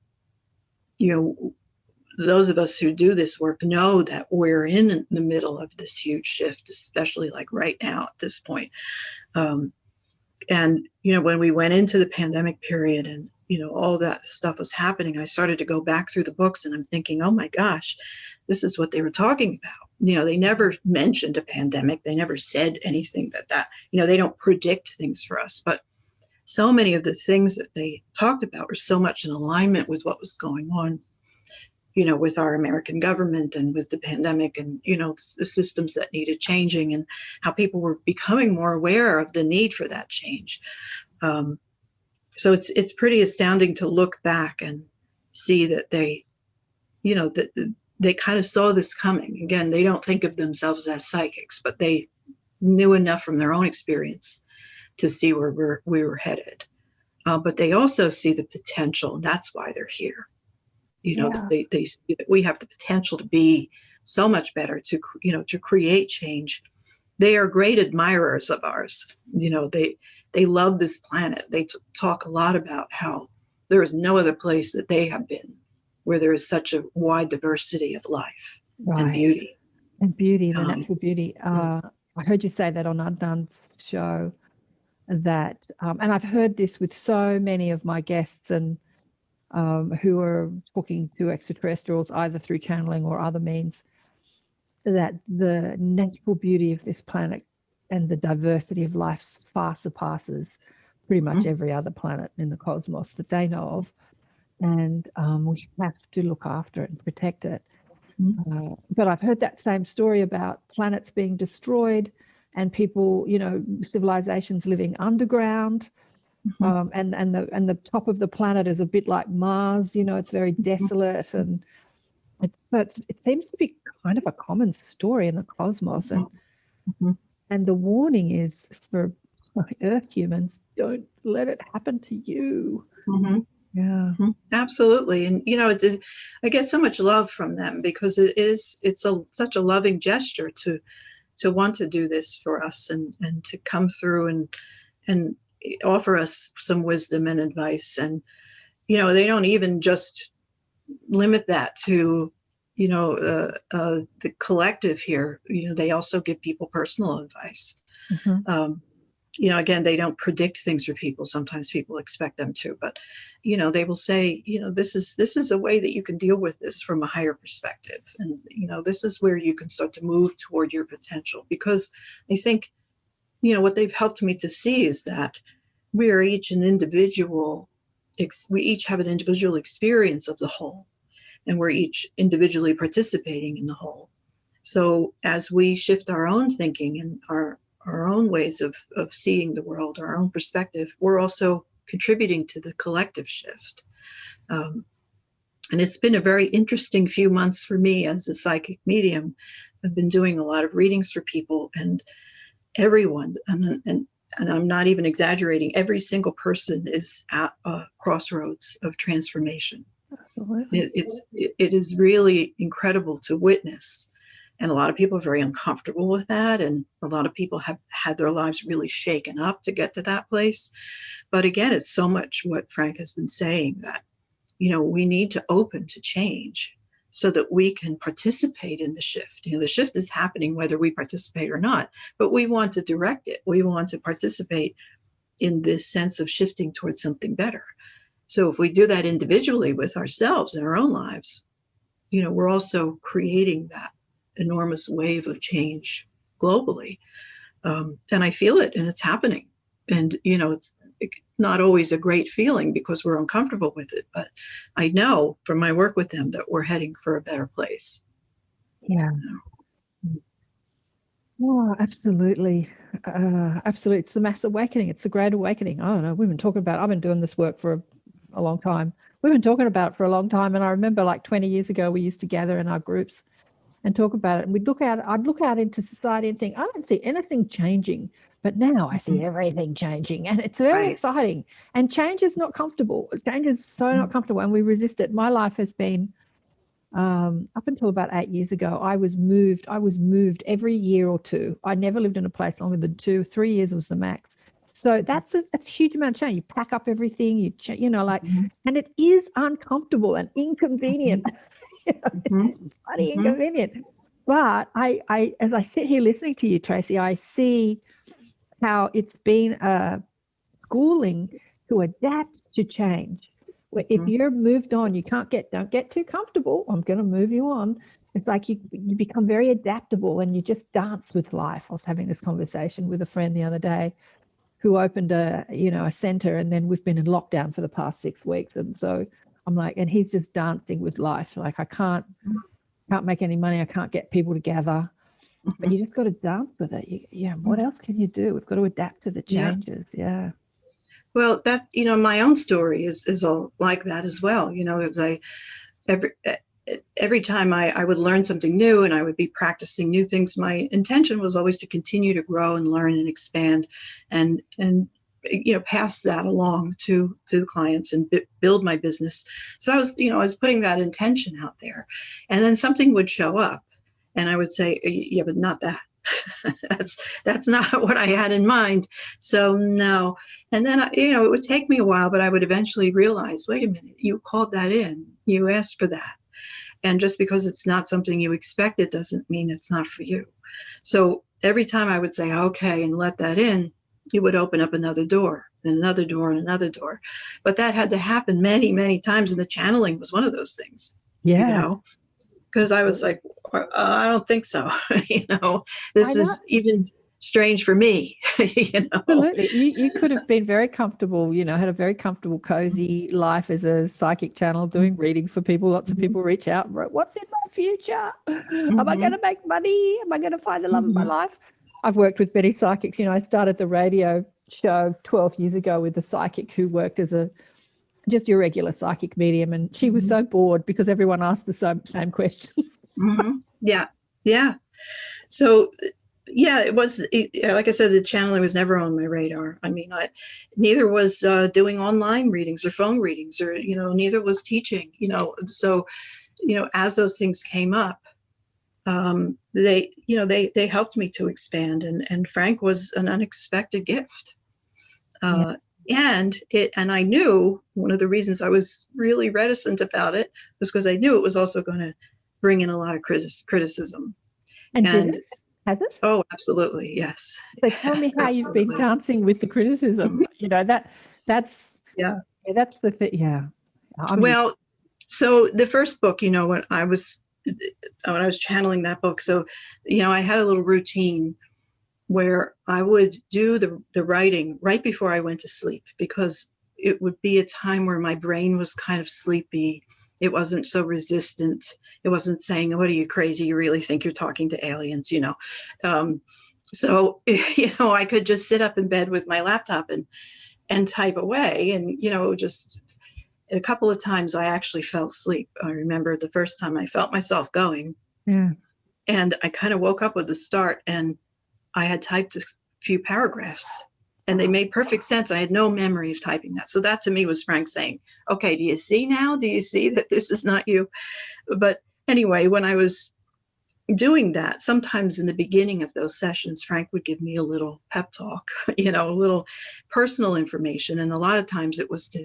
Speaker 2: those of us who do this work know that we're in the middle of this huge shift, especially like right now at this point. And, when we went into the pandemic period and, all that stuff was happening, I started to go back through the books and I'm thinking, oh my gosh, this is what they were talking about. They never mentioned a pandemic. They never said anything that, they don't predict things for us. But so many of the things that they talked about were so much in alignment with what was going on, with our American government and with the pandemic and, the systems that needed changing and how people were becoming more aware of the need for that change. So it's pretty astounding to look back and see that they, that they kind of saw this coming. Again, they don't think of themselves as psychics, but they knew enough from their own experience to see where we were headed. But they also see the potential, and that's why they're here. They see that we have the potential to be so much better, to create change. They are great admirers of ours. They love this planet. They talk a lot about how there is no other place that they have been where there is such a wide diversity of life and beauty.
Speaker 1: And beauty, the natural beauty. I heard you say that on Adnan's show, that, and I've heard this with so many of my guests and who are talking to extraterrestrials either through channeling or other means, that the natural beauty of this planet and the diversity of life far surpasses pretty much every other planet in the cosmos that they know of. And we have to look after it and protect it. But I've heard that same story about planets being destroyed and people, you know, civilizations living underground. And the top of the planet is a bit like Mars, you know, it's very desolate, and it seems to be kind of a common story in the cosmos. And the warning is for Earth humans, don't let it happen to you. Yeah,
Speaker 2: absolutely. And you know, I get so much love from them because it's such a loving gesture to want to do this for us and to come through and offer us some wisdom and advice. And you know, they don't even just limit that to, you know, the collective here. You know, they also give people personal advice. You know, again, they don't predict things for people. Sometimes people expect them to, but, you know, they will say, you know, this is a way that you can deal with this from a higher perspective. And, you know, this is where you can start to move toward your potential. Because I think, you know, what they've helped me to see is that we are each an individual, we each have an individual experience of the whole, and we're each individually participating in the whole. So as we shift our own thinking and our own ways of seeing the world, our own perspective, we're also contributing to the collective shift. And it's been a very interesting few months for me as a psychic medium. I've been doing a lot of readings for people, and everyone, and I'm not even exaggerating, every single person is at a crossroads of transformation.
Speaker 1: absolutely.
Speaker 2: It is really incredible to witness. And a lot of people are very uncomfortable with that. And a lot of people have had their lives really shaken up to get to that place. But again, it's so much what Frank has been saying, that, you know, we need to open to change so that we can participate in the shift. You know, the shift is happening whether we participate or not, but we want to direct it. We want to participate in this sense of shifting towards something better. So if we do that individually with ourselves in our own lives, you know, we're also creating that enormous wave of change globally. And I feel it, and it's happening. And, you know, it's not always a great feeling because we're uncomfortable with it, but I know from my work with them that we're heading for a better place.
Speaker 1: Yeah. Oh, absolutely. Absolutely. It's the mass awakening. It's the great awakening. I don't know. We've been talking about, I've been doing this work for a long time. We've been talking about it for a long time. And I remember like 20 years ago, we used to gather in our groups and talk about it. And I'd look out into society and think, I don't see anything changing. But now I see everything changing, and it's very exciting. And change is not comfortable. Change is so not comfortable, and we resist it. My life has been, up until about 8 years ago, I was moved every year or two. I never lived in a place longer than 2-3 years was the max. So that's a huge amount of change. You pack up everything, you know, like, and it is uncomfortable and inconvenient. Bloody inconvenient. But I, as I sit here listening to you, Tracy, I see how it's been a schooling to adapt to change. Where if you're moved on, don't get too comfortable. I'm going to move you on. It's like you become very adaptable, and you just dance with life. I was having this conversation with a friend the other day who opened a center, and then we've been in lockdown for the past 6 weeks. And so I'm like, and he's just dancing with life. Like, I can't make any money. I can't get people together. But you just got to dance with it. What else can you do? We've got to adapt to the changes. Yeah.
Speaker 2: Well, that, you know, my own story is all like that as well. You know, as every time I would learn something new and I would be practicing new things, my intention was always to continue to grow and learn and expand and you know, pass that along to the clients and build my business. So I was putting that intention out there, and then something would show up. And I would say, yeah, but not that. that's not what I had in mind. So no. And then, it would take me a while, but I would eventually realize, wait a minute, you called that in. You asked for that. And just because it's not something you expected doesn't mean it's not for you. So every time I would say, okay, and let that in, it would open up another door and another door and another door. But that had to happen many, many times. And the channeling was one of those things.
Speaker 1: Yeah.
Speaker 2: You know? Because I was like, I don't think so. This is even strange for me.
Speaker 1: Absolutely. You could have been very comfortable, had a very comfortable, cozy life as a psychic channel, doing readings for people. Lots of people reach out and wrote, what's in my future? Am I going to make money? Am I going to find the love of my life? I've worked with many psychics. I started the radio show 12 years ago with a psychic who worked as just your regular psychic medium, and she was so bored because everyone asked the same questions.
Speaker 2: Yeah. So, it was, like I said, the channeling was never on my radar. I mean, neither was doing online readings or phone readings, or, neither was teaching, so, as those things came up, they helped me to expand, and Frank was an unexpected gift. And I knew one of the reasons I was really reticent about it was because I knew it was also going to bring in a lot of criticism.
Speaker 1: And did it? Has it?
Speaker 2: Oh, absolutely, yes.
Speaker 1: So tell me how you've been dancing with the criticism. That's the thing. Yeah.
Speaker 2: Well, so the first book, when I was channeling that book, so I had a little routine where I would do the writing right before I went to sleep, because it would be a time where my brain was kind of sleepy. It wasn't so resistant. It wasn't saying, "What are you, crazy? You really think you're talking to aliens?" So I could just sit up in bed with my laptop and type away, and just a couple of times I actually fell asleep. I remember the first time I felt myself going, and I kind of woke up with the start, and I had typed a few paragraphs, and they made perfect sense. I had no memory of typing that. So that to me was Frank saying, okay, do you see now? Do you see that this is not you? But anyway, when I was doing that, sometimes in the beginning of those sessions, Frank would give me a little pep talk, a little personal information. And a lot of times it was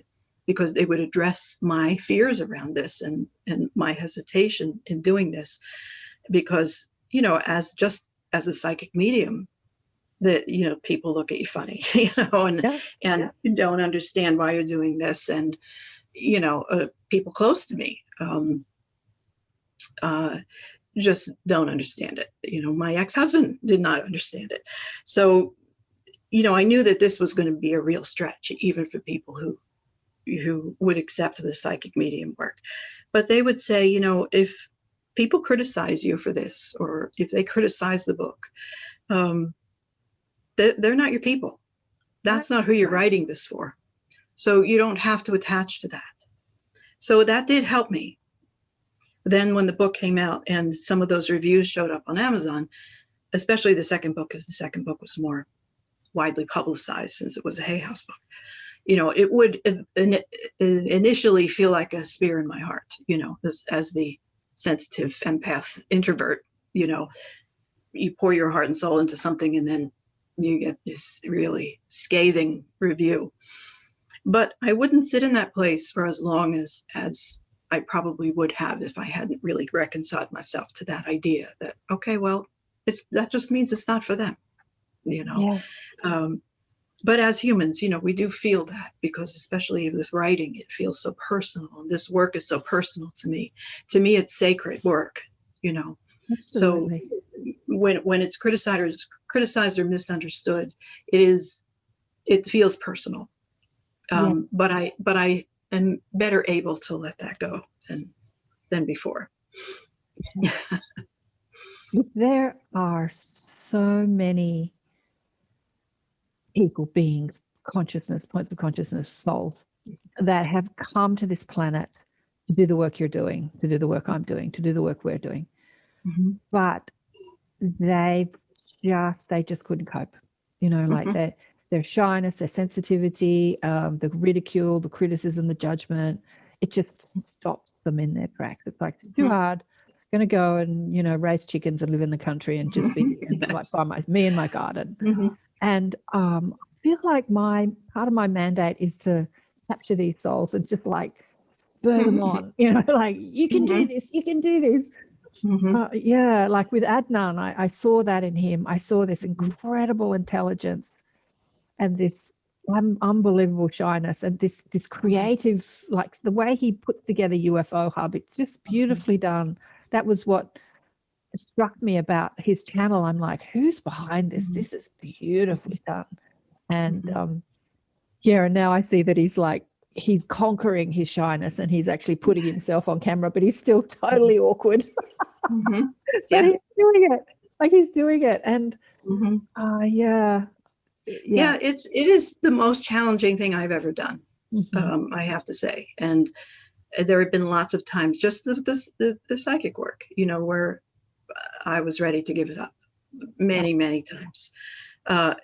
Speaker 2: because they would address my fears around this and my hesitation in doing this, because, as a psychic medium, that people look at you funny, and you don't understand why you're doing this, and people close to me just don't understand it. My ex-husband did not understand it, so I knew that this was going to be a real stretch, even for people who would accept the psychic medium work. But they would say, if people criticize you for this, or if they criticize the book, they're not your people. That's not who you're writing this for. So you don't have to attach to that. So that did help me. Then when the book came out and some of those reviews showed up on Amazon, especially the second book, because the second book was more widely publicized since it was a Hay House book, it would initially feel like a spear in my heart, as the sensitive empath introvert, you pour your heart and soul into something, and then you get this really scathing review. But I wouldn't sit in that place for as long as I probably would have if I hadn't really reconciled myself to that idea that, okay, well, that just means it's not for them, But as humans, we do feel that, because especially with writing, it feels so personal. And this work is so personal to me. To me, it's sacred work, Absolutely. So when it's criticized or misunderstood, it feels personal. But I am better able to let that go than before.
Speaker 1: There are so many equal beings, consciousness, points of consciousness, souls that have come to this planet to do the work you're doing, to do the work I'm doing, to do the work we're doing. Mm-hmm. But they just couldn't cope, like their shyness, their sensitivity, the ridicule, the criticism, the judgment, it just stops them in their tracks. It's like, it's too hard. Going to go and, raise chickens and live in the country and just be like by me and my garden. Mm-hmm. And I feel like part of my mandate is to capture these souls and just like burn them on, like you can do this, you can do this. Mm-hmm. Like with Adnan, I saw that in him. I saw this incredible intelligence and this unbelievable shyness and this creative, like the way he puts together UFO Hub, it's just beautifully done. That was what struck me about his channel. I'm like, who's behind this? This is beautifully done. And and now I see that he's conquering his shyness and he's actually putting himself on camera, but he's still totally awkward.
Speaker 2: Yeah.
Speaker 1: But he's doing it. He's doing it. And
Speaker 2: yeah, it is the most challenging thing I've ever done. I have to say. And there have been lots of times, just the psychic work, where I was ready to give it up many times.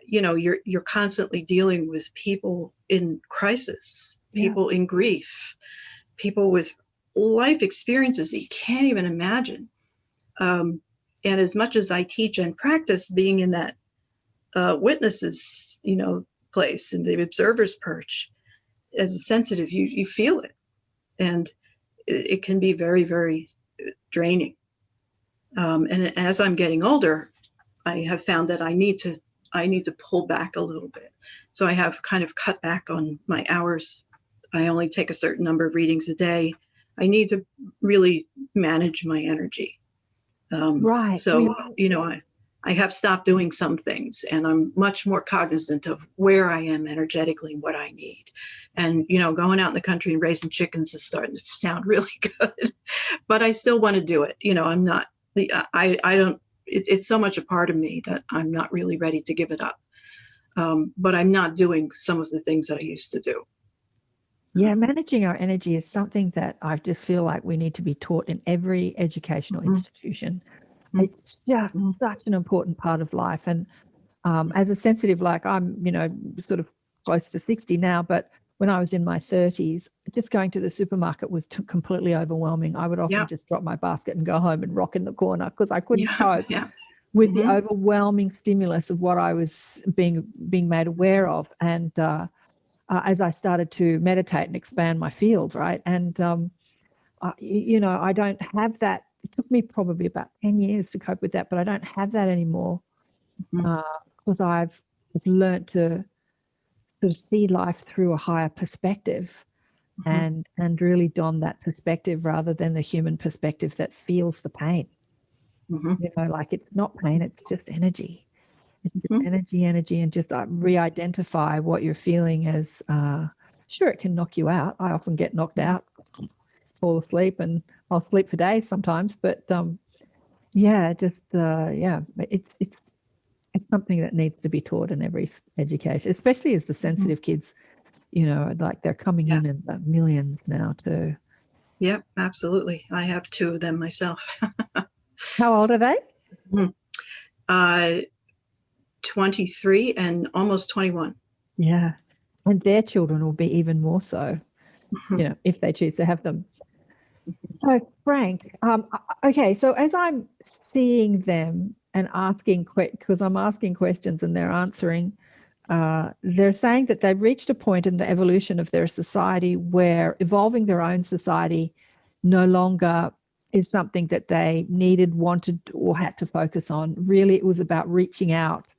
Speaker 2: You're constantly dealing with people in crisis, people in grief, people with life experiences that you can't even imagine. And as much as I teach and practice being in that witnesses, place, in the observer's perch, as a sensitive, you feel it. And it can be very, very draining. And as I'm getting older, I have found that I need to pull back a little bit. So I have kind of cut back on my hours. I only take a certain number of readings a day. I need to really manage my energy.
Speaker 1: Right.
Speaker 2: So, I have stopped doing some things, and I'm much more cognizant of where I am energetically and what I need. And, going out in the country and raising chickens is starting to sound really good, but I still want to do it. I'm not it's so much a part of me that I'm not really ready to give it up. But I'm not doing some of the things that I used to do.
Speaker 1: Yeah, managing our energy is something that I just feel like we need to be taught in every educational institution. It's just such an important part of life. And as a sensitive, I'm, sort of close to 60 now, but when I was in my 30s, just going to the supermarket was completely overwhelming. I would often just drop my basket and go home and rock in the corner because I couldn't cope with the overwhelming stimulus of what I was being made aware of. And as I started to meditate and expand my field, right? And, I don't have that. It took me probably about 10 years to cope with that, but I don't have that anymore because I've learned to sort of see life through a higher perspective and really don that perspective rather than the human perspective that feels the pain. It's not pain, it's just energy. It's just energy, and just re-identify what you're feeling as, sure, it can knock you out. I often get knocked out, fall asleep, and I'll sleep for days sometimes, but it's something that needs to be taught in every education, especially as the sensitive kids, they're coming in the millions now too.
Speaker 2: Yep, absolutely. I have 2 of them myself.
Speaker 1: How old are they?
Speaker 2: 23 and almost 21.
Speaker 1: Yeah. And their children will be even more so, if they choose to have them. So Frank, okay, so as I'm seeing them and asking, because I'm asking questions and they're answering, they're saying that they've reached a point in the evolution of their society where evolving their own society no longer is something that they needed, wanted, or had to focus on. Really, it was about reaching out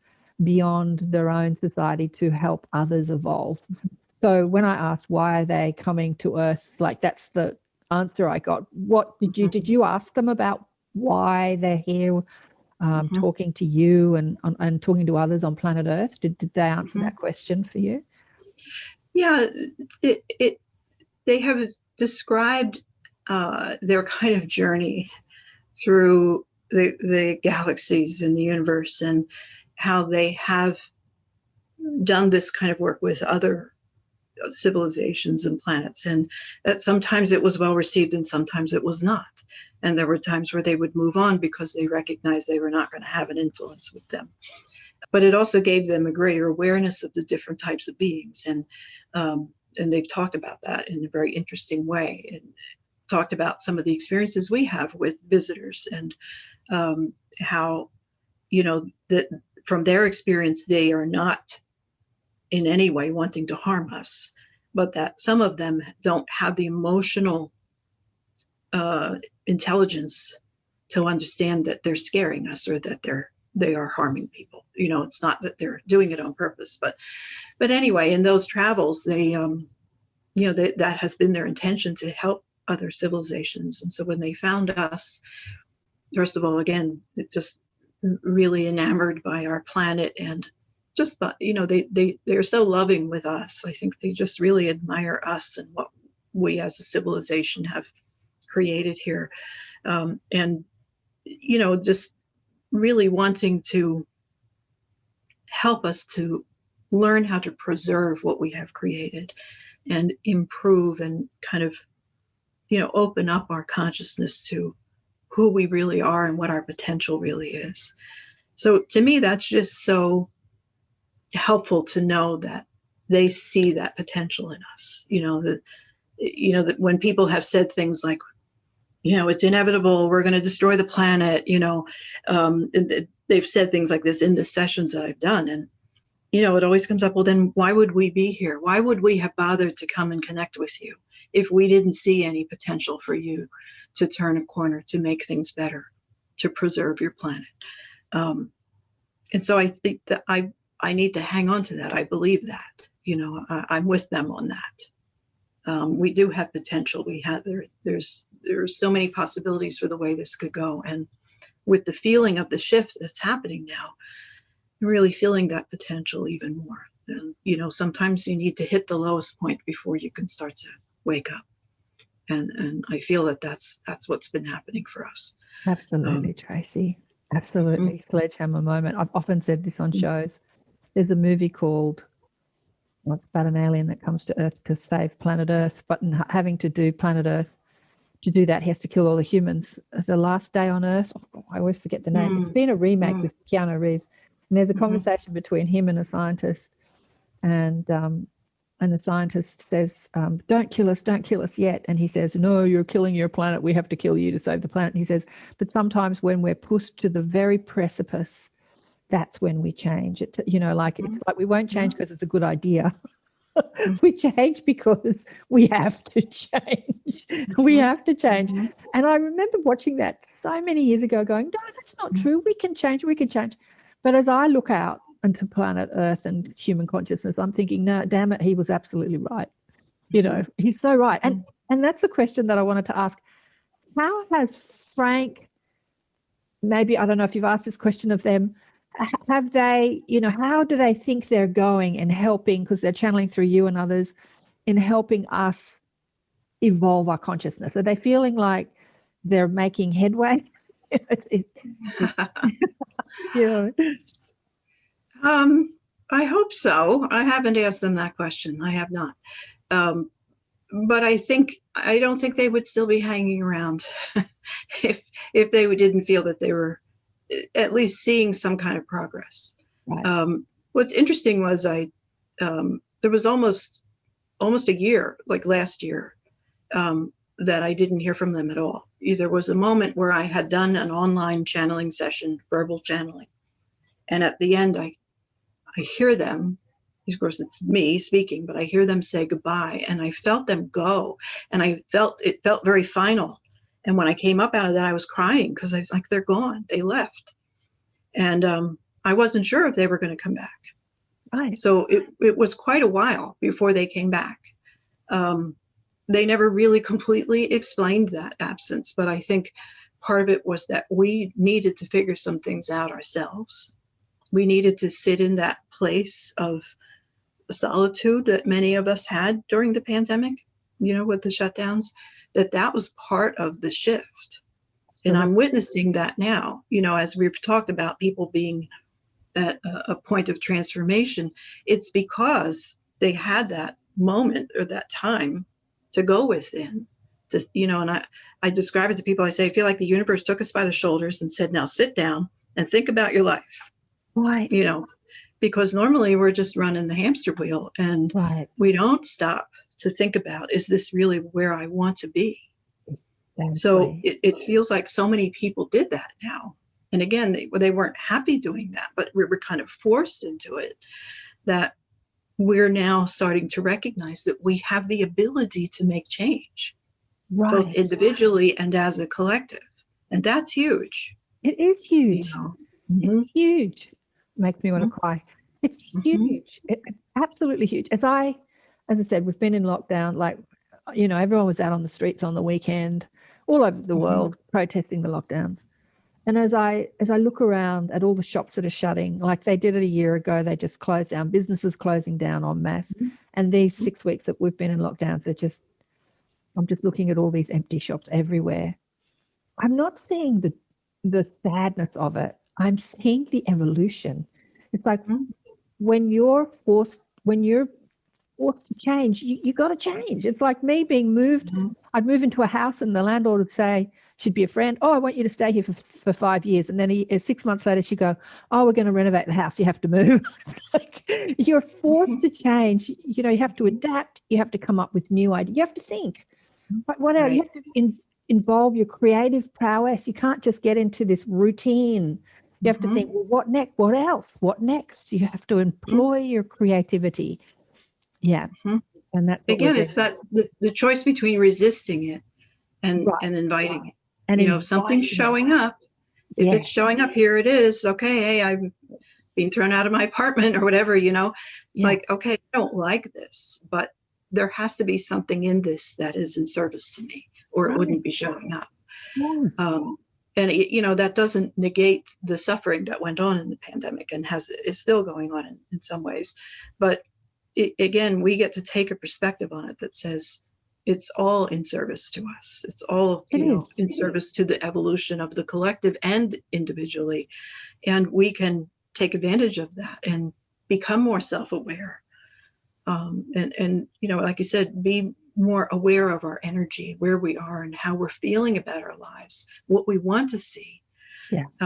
Speaker 1: beyond their own society to help others evolve. So when I asked why are they coming to Earth, that's the answer I got. What did you ask them about why they're here, talking to you and talking to others on planet Earth? Did they answer that question for you?
Speaker 2: Yeah, they have described their kind of journey through the galaxies and the universe, and how they have done this kind of work with other civilizations and planets, and that sometimes it was well received and sometimes it was not. And there were times where they would move on because they recognized they were not going to have an influence with them. But it also gave them a greater awareness of the different types of beings, and they've talked about that in a very interesting way, and talked about some of the experiences we have with visitors, and how that from their experience they are not in any way wanting to harm us, but that some of them don't have the emotional intelligence to understand that they're scaring us or that they are harming people. It's not that they're doing it on purpose, but anyway, in those travels, they that has been their intention, to help other civilizations. And so when they found us, first of all, again, just really enamored by our planet, and just, they're so loving with us. I think they just really admire us and what we as a civilization have created here. And, just really wanting to help us to learn how to preserve what we have created and improve and kind of, open up our consciousness to who we really are and what our potential really is. So to me, that's just so helpful to know that they see that potential in us. That when people have said things like, it's inevitable, we're going to destroy the planet, and they've said things like this in the sessions that I've done. And, it always comes up, well, then why would we be here? Why would we have bothered to come and connect with you if we didn't see any potential for you to turn a corner, to make things better, to preserve your planet? And so I think that I need to hang on to that. I believe that, I'm with them on that. We do have potential. There's so many possibilities for the way this could go. And with the feeling of the shift that's happening now, I'm really feeling that potential even more. And, sometimes you need to hit the lowest point before you can start to wake up. And I feel that that's what's been happening for us.
Speaker 1: Absolutely, Tracy. Absolutely. Sledgehammer moment. I've often said this on shows. There's a movie called, it's about an alien that comes to Earth to save planet Earth, but in having to do planet Earth, to do that, he has to kill all the humans. The Last Day on Earth. I always forget the name. It's been a remake with Keanu Reeves. And there's a conversation between him and a scientist. And the scientist says, don't kill us yet. And he says, no, you're killing your planet. We have to kill you to save the planet. And he says, but sometimes when we're pushed to the very precipice, that's when we change. It's like we won't change because it's a good idea. We change because we have to change. We have to change. And I remember watching that so many years ago going, no, that's not true. We can change. But as I look out into planet Earth and human consciousness, I'm thinking, no, damn it, he was absolutely right. He's so right. And that's the question that I wanted to ask. How has Frank, maybe, I don't know if you've asked this question of them, have they, how do they think they're going and helping, because they're channeling through you and others, in helping us evolve our consciousness? Are they feeling like they're making headway?
Speaker 2: I hope so. I haven't asked them that question. I have not. But I don't think they would still be hanging around if they didn't feel that they were at least seeing some kind of progress. Right. What's interesting was there was almost a year, like last year, that I didn't hear from them at all. There was a moment where I had done an online channeling session, verbal channeling, and at the end I hear them. Of course, it's me speaking, but I hear them say goodbye, and I felt them go, and it felt very final. And when I came up out of that, I was crying because I was like, they're gone. They left. And I wasn't sure if they were going to come back.
Speaker 1: Right.
Speaker 2: So it was quite a while before they came back. They never really completely explained that absence, but I think part of it was that we needed to figure some things out ourselves. We needed to sit in that place of solitude that many of us had during the pandemic, with the shutdowns, that was part of the shift. And I'm witnessing that now, as we've talked about people being at a point of transformation. It's because they had that moment or that time to go within, and I describe it to people. I say, I feel like the universe took us by the shoulders and said, now sit down and think about your life.
Speaker 1: Right.
Speaker 2: Because normally we're just running the hamster wheel, and we don't stop to think about, is this really where I want to be? Exactly. So it feels like so many people did that now. And again, they weren't happy doing that, but we were kind of forced into it, that we're now starting to recognize that we have the ability to make change, both individually and as a collective. And that's huge.
Speaker 1: It is huge. It's huge. Makes me want to cry. It's huge. It's absolutely huge. As I said, we've been in lockdown, everyone was out on the streets on the weekend, all over the world, protesting the lockdowns. And as I look around at all the shops that are shutting, like they did it a year ago, they just closed down, businesses closing down en masse. And these 6 weeks that we've been in lockdowns, I'm just looking at all these empty shops everywhere. I'm not seeing the sadness of it. I'm seeing the evolution. It's like when you're forced to change, you got to change. It's like me being moved. I'd move into a house and the landlord would say, she'd be a friend, oh, I want you to stay here for 5 years. And then 6 months later, she'd go, oh, we're going to renovate the house. You have to move. It's like you're forced to change. You know, you have to adapt. You have to come up with new ideas. You have to think. What else? You have to involve your creative prowess. You can't just get into this routine. You have to think, well, what next? What else? What next? You have to employ your creativity. Yeah. And that's
Speaker 2: again, it's that the choice between resisting it and inviting it. And if something's showing up, if it's showing up, here it is. Okay, hey, I'm being thrown out of my apartment or whatever, it's like, okay, I don't like this, but there has to be something in this that is in service to me, or it wouldn't be showing up. And that doesn't negate the suffering that went on in the pandemic and is still going on in some ways. But again, we get to take a perspective on it that says it's all in service to us. It's all in service to the evolution of the collective and individually. And we can take advantage of that and become more self-aware. And like you said, be more aware of our energy, where we are and how we're feeling about our lives, what we want to see.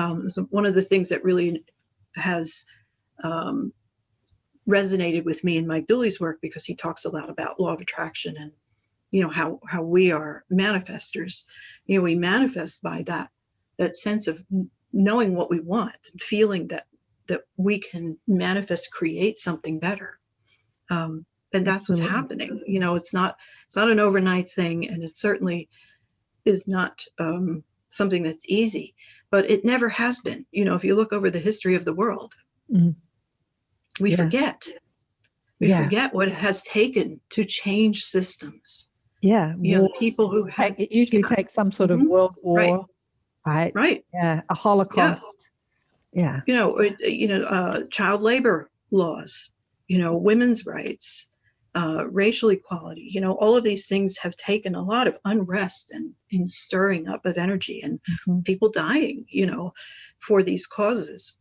Speaker 2: So one of the things that really has resonated with me in Mike Dooley's work, because he talks a lot about law of attraction and how we are manifestors. We manifest by that sense of knowing what we want, feeling that we can manifest, create something better. And that's what's happening. It's not an overnight thing, and it certainly is not something that's easy, but it never has been. If you look over the history of the world, we forget. We forget what it has taken to change systems. The people who
Speaker 1: it usually takes some sort of world war, right? Yeah, a Holocaust.
Speaker 2: Child labor laws, women's rights, racial equality, all of these things have taken a lot of unrest and in stirring up of energy and people dying, for these causes.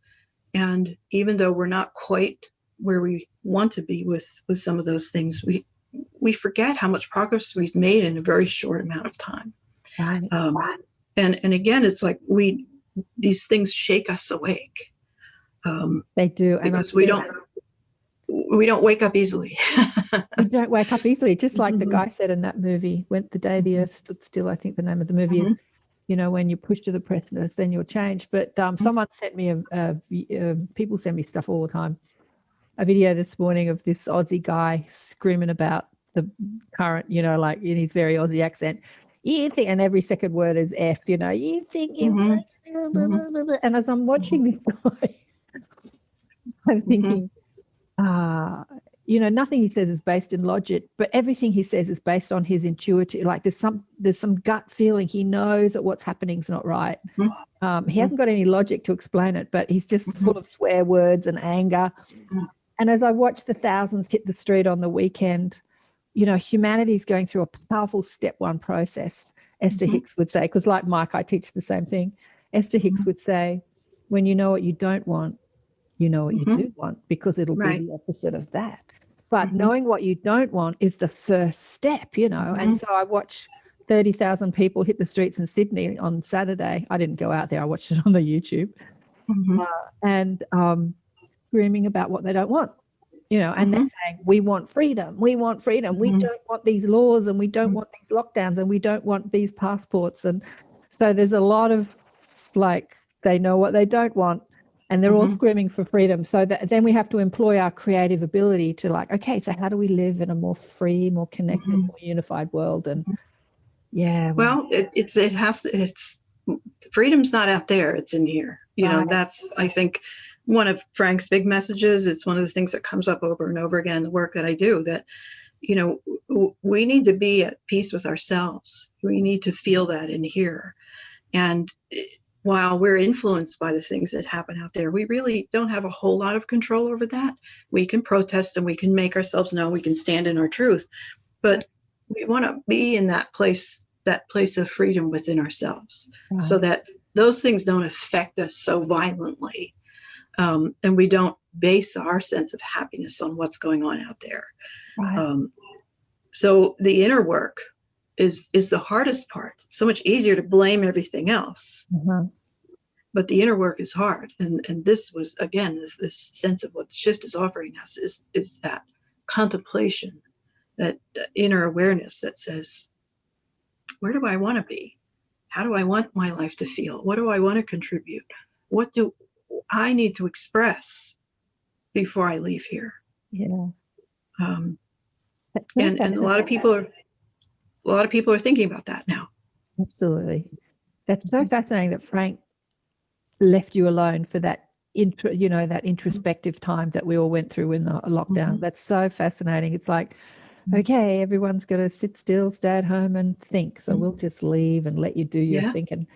Speaker 2: And even though we're not quite where we want to be with some of those things, we forget how much progress we've made in a very short amount of time. And again, it's like these things shake us awake.
Speaker 1: They do,
Speaker 2: because we don't wake up easily.
Speaker 1: We don't wake up easily. Just like the guy said in that movie, "When the Day the Earth Stood Still," I think the name of the movie is. When you push to the precipice, then you'll change. But someone sent me people send me stuff all the time. A video this morning of this Aussie guy screaming about the current, like in his very Aussie accent. You think, and every second word is F. You think, and as I'm watching this guy, I'm thinking, nothing he says is based in logic, but everything he says is based on his intuitive. Like there's some gut feeling. He knows that what's happening is not right. He hasn't got any logic to explain it, but he's just full of swear words and anger. And as I watch the thousands hit the street on the weekend, humanity's going through a powerful step one process. Esther Hicks would say, because like Mike, I teach the same thing. Esther Hicks would say, when you know what you don't want, you know what you do want, because it'll be the opposite of that. But knowing what you don't want is the first step, And so I watched 30,000 people hit the streets in Sydney on Saturday. I didn't go out there. I watched it on the YouTube. And screaming about what they don't want, and they're saying, we want freedom. We want freedom. We don't want these laws, and we don't want these lockdowns, and we don't want these passports. And so there's a lot of they know what they don't want. And they're all screaming for freedom. So then we have to employ our creative ability to okay, so how do we live in a more free, more connected, more unified world? And
Speaker 2: it's freedom's not out there. It's in here. That's, I think, one of Frank's big messages. It's one of the things that comes up over and over again in the work that I do, that, we need to be at peace with ourselves. We need to feel that in here. And while we're influenced by the things that happen out there, we really don't have a whole lot of control over that. We can protest and we can make ourselves know, we can stand in our truth, but we want to be in that place of freedom within ourselves,
Speaker 1: Right.
Speaker 2: so that those things don't affect us so violently, and we don't base our sense of happiness on what's going on out there.
Speaker 1: Right.
Speaker 2: So the inner work is the hardest part. It's so much easier to blame everything else, but the inner work is hard. And this was, again, this sense of what the shift is offering us is that contemplation, that inner awareness that says, where do I want to be? How do I want my life to feel? What do I want to contribute? What do I need to express before I leave here?
Speaker 1: Yeah.
Speaker 2: And a lot of people are thinking about that now.
Speaker 1: Absolutely. That's so fascinating that Frank left you alone for that that introspective time that we all went through in the lockdown. That's so fascinating. It's like, okay, everyone's got to sit still, stay at home and think. So we'll just leave and let you do your thinking.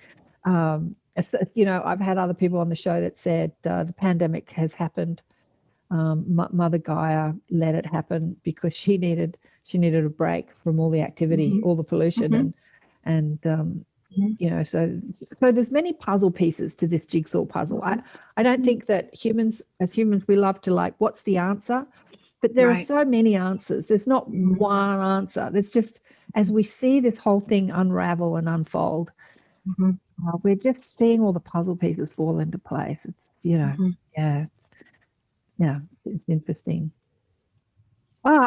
Speaker 1: I've had other people on the show that said the pandemic has happened. Mother Gaia let it happen because she needed a break from all the activity, all the pollution, and so there's many puzzle pieces to this jigsaw puzzle. I don't think that as humans we love to like, what's the answer? But there are so many answers. There's not one answer. There's just, as we see this whole thing unravel and unfold, we're just seeing all the puzzle pieces fall into place. It's it's interesting.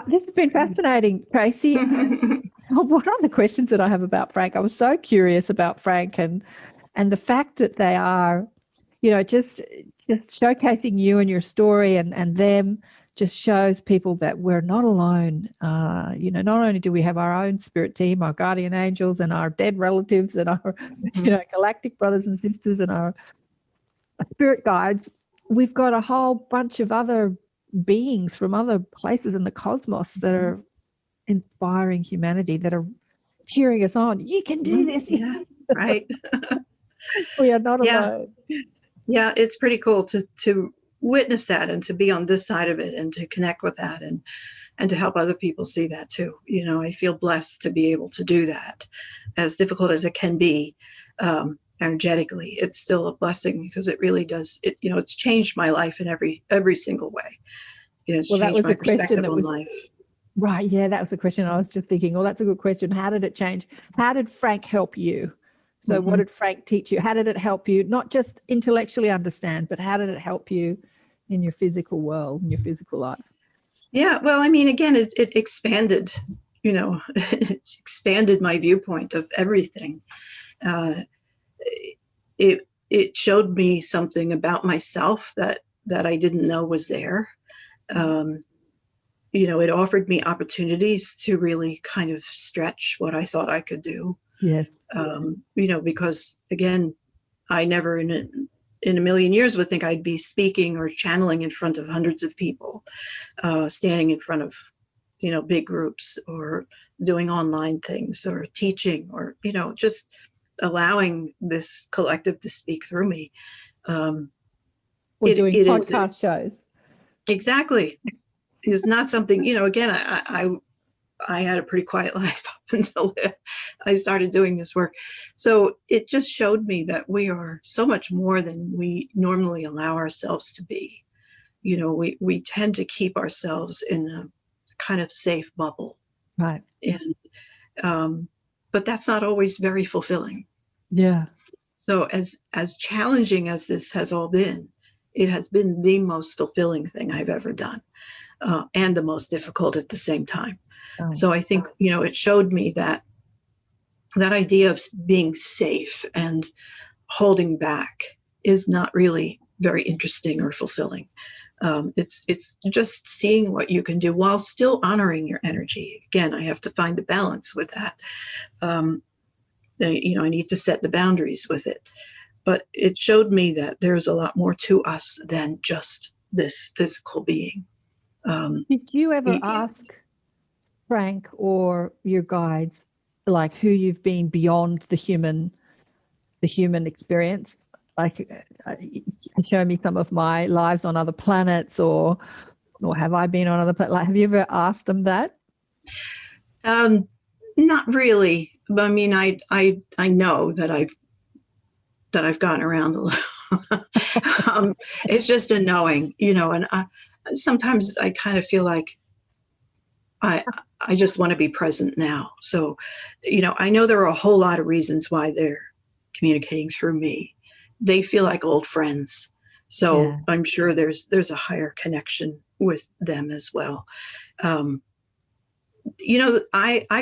Speaker 1: This has been fascinating, Tracy. What are the questions that I have about Frank? I was so curious about Frank and the fact that they are, just showcasing you and your story and them just shows people that we're not alone. Not only do we have our own spirit team, our guardian angels and our dead relatives and our, galactic brothers and sisters and our spirit guides, we've got a whole bunch of other beings from other places in the cosmos that are inspiring humanity, that are cheering us on. You can do this.
Speaker 2: Yeah, right.
Speaker 1: We are not alone.
Speaker 2: Yeah, it's pretty cool to witness that and to be on this side of it and to connect with that and to help other people see that too. I feel blessed to be able to do that. As difficult as it can be, energetically, it's still a blessing because it really does. It's changed my life in every single way. It's changed my perspective on life.
Speaker 1: Right. Yeah, that was a question I was just thinking. Oh, that's a good question. How did it change? How did Frank help you? So what did Frank teach you? How did it help you not just intellectually understand, but how did it help you in your physical world, in your physical life?
Speaker 2: Yeah, well, I mean, again, it expanded, it's expanded my viewpoint of everything. It showed me something about myself that I didn't know was there. It offered me opportunities to really kind of stretch what I thought I could do.
Speaker 1: Yes.
Speaker 2: Because again, I never in a million years would think I'd be speaking or channeling in front of hundreds of people, standing in front of, big groups or doing online things or teaching or, just allowing this collective to speak through me.
Speaker 1: Or doing podcast shows.
Speaker 2: Exactly. It's not something, again, I had a pretty quiet life up until I started doing this work. So it just showed me that we are so much more than we normally allow ourselves to be. We tend to keep ourselves in a kind of safe bubble.
Speaker 1: Right.
Speaker 2: And, but that's not always very fulfilling.
Speaker 1: Yeah.
Speaker 2: So as challenging as this has all been, it has been the most fulfilling thing I've ever done, and the most difficult at the same time. Oh. So I think, it showed me that idea of being safe and holding back is not really very interesting or fulfilling. It's just seeing what you can do while still honoring your energy. Again, I have to find the balance with that. I need to set the boundaries with it. But it showed me that there's a lot more to us than just this physical being.
Speaker 1: Did you ever ask Frank or your guides, like, who you've been beyond the human experience? like show me some of my lives on other planets, or have I been on other planets? Like, have you ever asked them that?
Speaker 2: Not really, but I mean, I know that I've gotten around a little. It's just a knowing, and sometimes I kind of feel like I just want to be present now. So, I know there are a whole lot of reasons why they're communicating through me. They feel like old friends. So
Speaker 1: Yeah.
Speaker 2: I'm sure there's a higher connection with them as well. I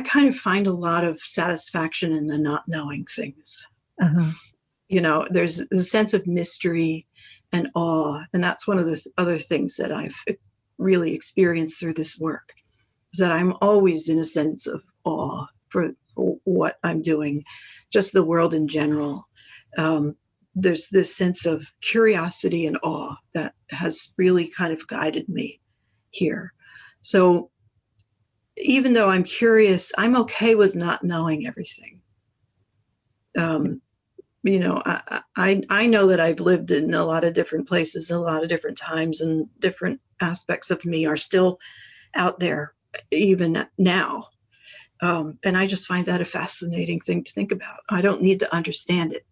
Speaker 2: kind of find a lot of satisfaction in the not knowing things.
Speaker 1: Uh-huh.
Speaker 2: There's a sense of mystery and awe. And that's one of the other things that I've really experienced through this work, is that I'm always in a sense of awe for what I'm doing, just the world in general. There's this sense of curiosity and awe that has really kind of guided me here. So even though I'm curious, I'm okay with not knowing everything. I know that I've lived in a lot of different places, a lot of different times, and different aspects of me are still out there even now. And I just find that a fascinating thing to think about. I don't need to understand it.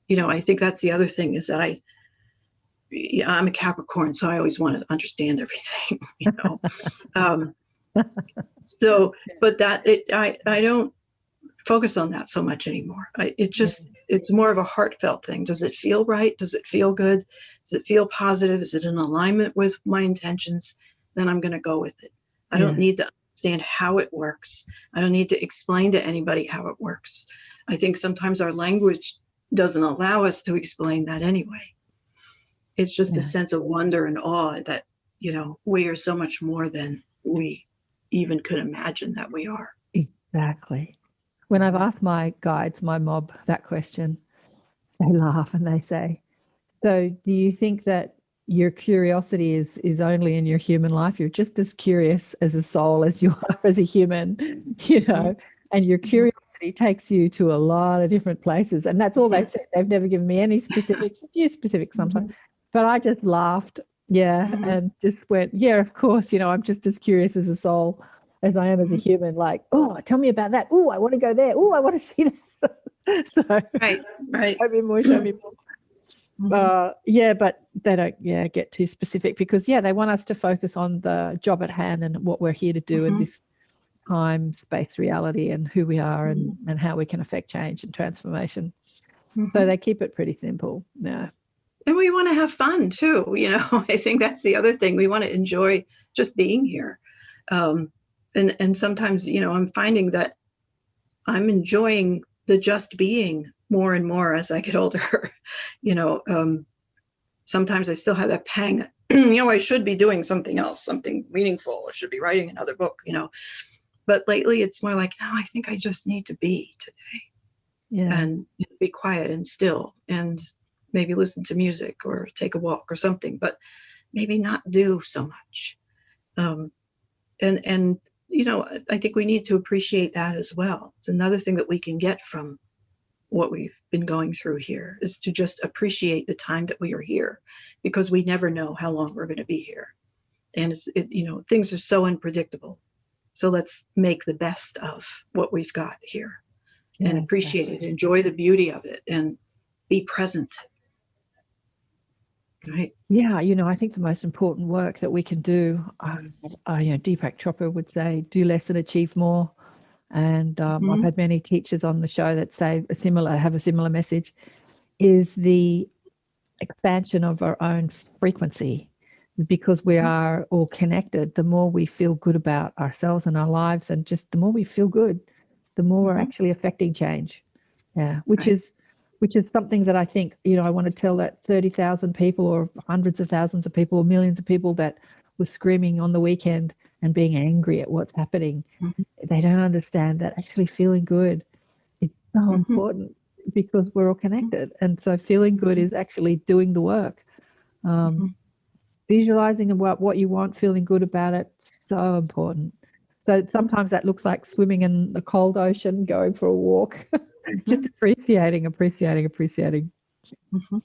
Speaker 2: I think that's the other thing, is that I'm a Capricorn, so I always want to understand everything, So, but I don't focus on that so much anymore. It's more of a heartfelt thing. Does it feel right? Does it feel good? Does it feel positive? Is it in alignment with my intentions? Then I'm going to go with it. I don't need to understand how it works. I don't need to explain to anybody how it works. I think sometimes our language doesn't allow us to explain that anyway. It's just a sense of wonder and awe that, we are so much more than we even could imagine that we are.
Speaker 1: Exactly. When I've asked my guides, my mob, that question, they laugh and they say, so do you think that your curiosity is only in your human life? You're just as curious as a soul as you are as a human, and your curiosity takes you to a lot of different places. And that's all they've said. They've never given me any specifics, a few specifics sometimes. But I just laughed, and just went, of course, I'm just as curious as a soul as I am as a human. Like, oh, tell me about that. Oh, I want to go there. Oh, I want to see this. So,
Speaker 2: right.
Speaker 1: Show me more. But they don't get too specific, because they want us to focus on the job at hand and what we're here to do in this time space reality, and who we are, and how we can affect change and transformation. So they keep it pretty simple.
Speaker 2: And we want to have fun too. I think that's the other thing. We want to enjoy just being here. And sometimes, I'm finding that I'm enjoying the just being more and more as I get older. Sometimes I still have that pang that, I should be doing something else, something meaningful. I should be writing another book, But lately it's more like, no, I think I just need to be today. And be quiet and still, and maybe listen to music or take a walk or something, but maybe not do so much. And I think we need to appreciate that as well. It's another thing that we can get from what we've been going through here, is to just appreciate the time that we are here, because we never know how long we're going to be here. And things are so unpredictable. So let's make the best of what we've got here and appreciate it, enjoy the beauty of it, and be present. Right.
Speaker 1: Yeah, I think the most important work that we can do, Deepak Chopra would say, do less and achieve more. And I've had many teachers on the show that say have a similar message, is the expansion of our own frequency. Because we are all connected, the more we feel good about ourselves and our lives, and just the more we feel good, the more we're actually affecting change. Which is something that I think, I want to tell that 30,000 people, or hundreds of thousands of people, or millions of people that were screaming on the weekend and being angry at what's happening. They don't understand that actually feeling good is so important, because we're all connected. And so feeling good is actually doing the work. Visualizing about what you want, feeling good about it, so important. So sometimes that looks like swimming in the cold ocean, going for a walk, just appreciating.
Speaker 2: Mhm.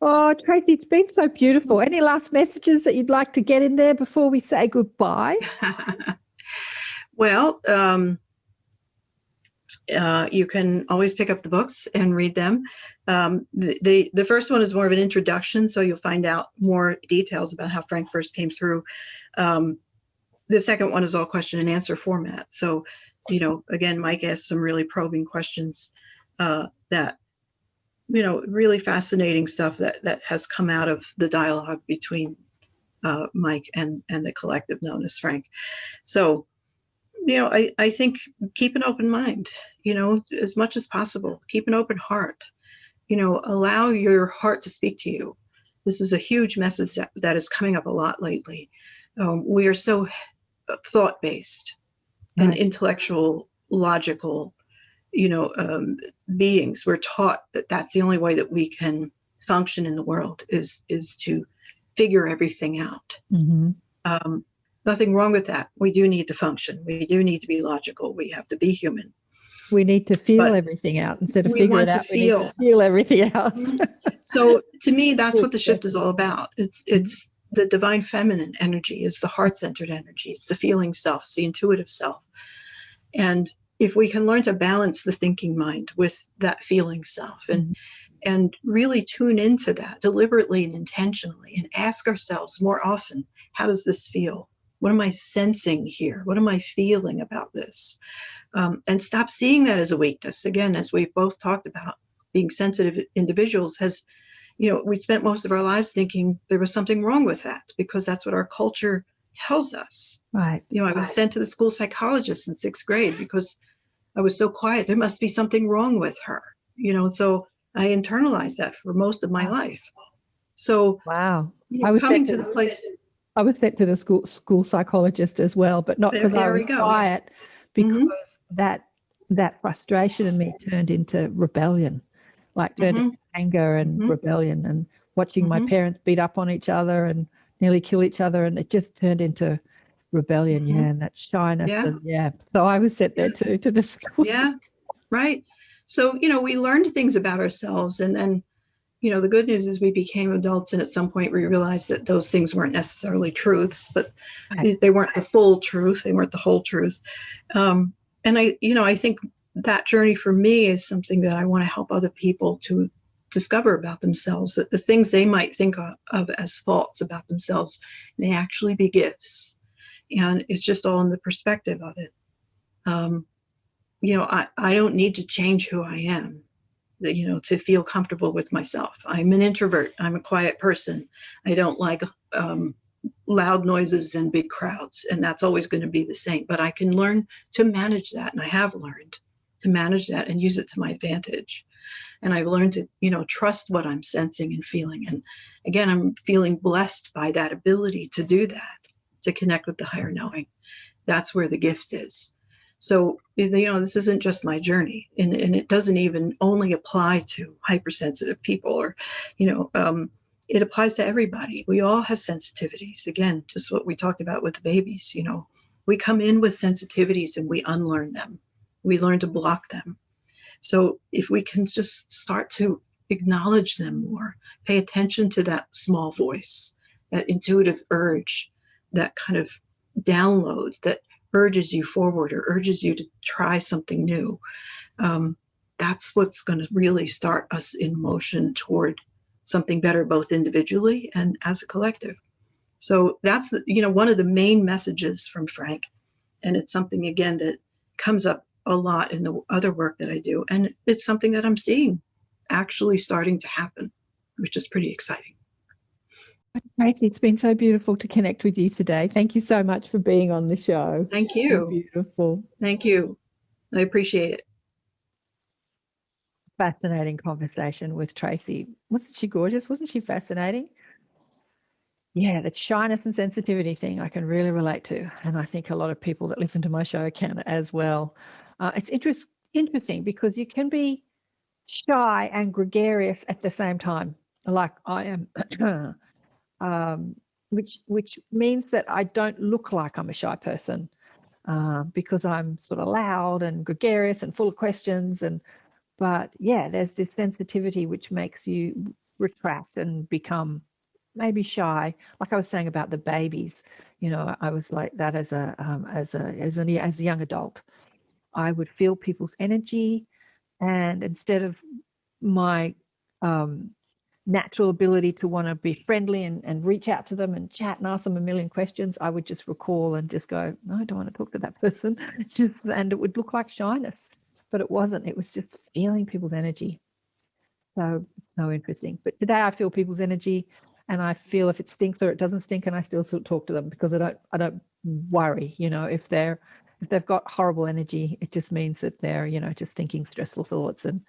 Speaker 1: Oh, Tracy, it's been so beautiful. Any last messages that you'd like to get in there before we say goodbye?
Speaker 2: Well, you can always pick up the books and read them. The first one is more of an introduction, so you'll find out more details about how Frank first came through. The second one is all question and answer format. So, again, Mike asked some really probing questions that, really fascinating stuff that has come out of the dialogue between Mike and the collective known as Frank. So, I think keep an open mind, as much as possible. Keep an open heart. Allow your heart to speak to you. This is a huge message that is coming up a lot lately. We are so thought-based and intellectual, logical, beings. We're taught that that's the only way that we can function in the world is to figure everything out.
Speaker 1: Mm-hmm.
Speaker 2: Nothing wrong with that. We do need to function. We do need to be logical. We have to be human.
Speaker 1: We need to feel everything out instead of figure it out. We need to feel everything out.
Speaker 2: So to me, that's what the shift is all about. It's the divine feminine energy, is the heart-centered energy. It's the feeling self, it's the intuitive self. And if we can learn to balance the thinking mind with that feeling self and really tune into that deliberately and intentionally and ask ourselves more often, how does this feel? What am I sensing here? What am I feeling about this? And stop seeing that as a weakness. Again, as we've both talked about, being sensitive individuals has, we spent most of our lives thinking there was something wrong with that because that's what our culture tells us.
Speaker 1: Right.
Speaker 2: I was sent to the school psychologist in 6th grade because I was so quiet. There must be something wrong with her, so I internalized that for most of my life. So
Speaker 1: wow,
Speaker 2: I was coming to the place.
Speaker 1: I was sent to the school psychologist as well, but not because I was quiet, because that frustration in me turned into rebellion, turned into anger and rebellion, and watching my parents beat up on each other and nearly kill each other, and it just turned into rebellion, and that shyness, and so I was sent there too, to the school.
Speaker 2: Yeah, right. So we learned things about ourselves, and then the good news is we became adults, and at some point we realized that those things weren't necessarily truths, but they weren't the full truth. They weren't the whole truth. And I think that journey for me is something that I want to help other people to discover about themselves, that the things they might think of as faults about themselves may actually be gifts. And it's just all in the perspective of it. I don't need to change who I am, to feel comfortable with myself. I'm an introvert. I'm a quiet person. I don't like loud noises and big crowds, and that's always going to be the same. But I can learn to manage that, and I have learned to manage that and use it to my advantage. And I've learned to, trust what I'm sensing and feeling. And again, I'm feeling blessed by that ability to do that, to connect with the higher knowing. That's where the gift is. So, this isn't just my journey, and it doesn't even only apply to hypersensitive people, or, it applies to everybody. We all have sensitivities. Again, just what we talked about with the babies, we come in with sensitivities and we unlearn them. We learn to block them. So if we can just start to acknowledge them more, pay attention to that small voice, that intuitive urge, that kind of download that urges you forward or urges you to try something new. That's what's going to really start us in motion toward something better, both individually and as a collective. So that's, one of the main messages from Frank. And it's something, again, that comes up a lot in the other work that I do. And it's something that I'm seeing actually starting to happen, which is pretty exciting.
Speaker 1: Tracy, it's been so beautiful to connect with you today. Thank you so much for being on the show.
Speaker 2: Thank you.
Speaker 1: So beautiful.
Speaker 2: Thank you. I appreciate it.
Speaker 1: Fascinating conversation with Tracy. Wasn't she gorgeous? Wasn't she fascinating? Yeah, that shyness and sensitivity thing I can really relate to. And I think a lot of people that listen to my show can as well. It's interesting because you can be shy and gregarious at the same time, like I am. Which means that I don't look like I'm a shy person because I'm sort of loud and gregarious and full of questions. But yeah, there's this sensitivity which makes you retract and become maybe shy. Like I was saying about the babies, you know, I was like that as a young adult. I would feel people's energy, and instead of my natural ability to want to be friendly and reach out to them and chat and ask them a million questions, I would just recall and just go, no, I don't want to talk to that person. And it would look like shyness, but it wasn't. It was just feeling people's energy. So it's so interesting. But today I feel people's energy, and I feel if it stinks or it doesn't stink, and I still talk to them because I don't worry. You know, if they've got horrible energy, it just means that they're, you know, just thinking stressful thoughts, and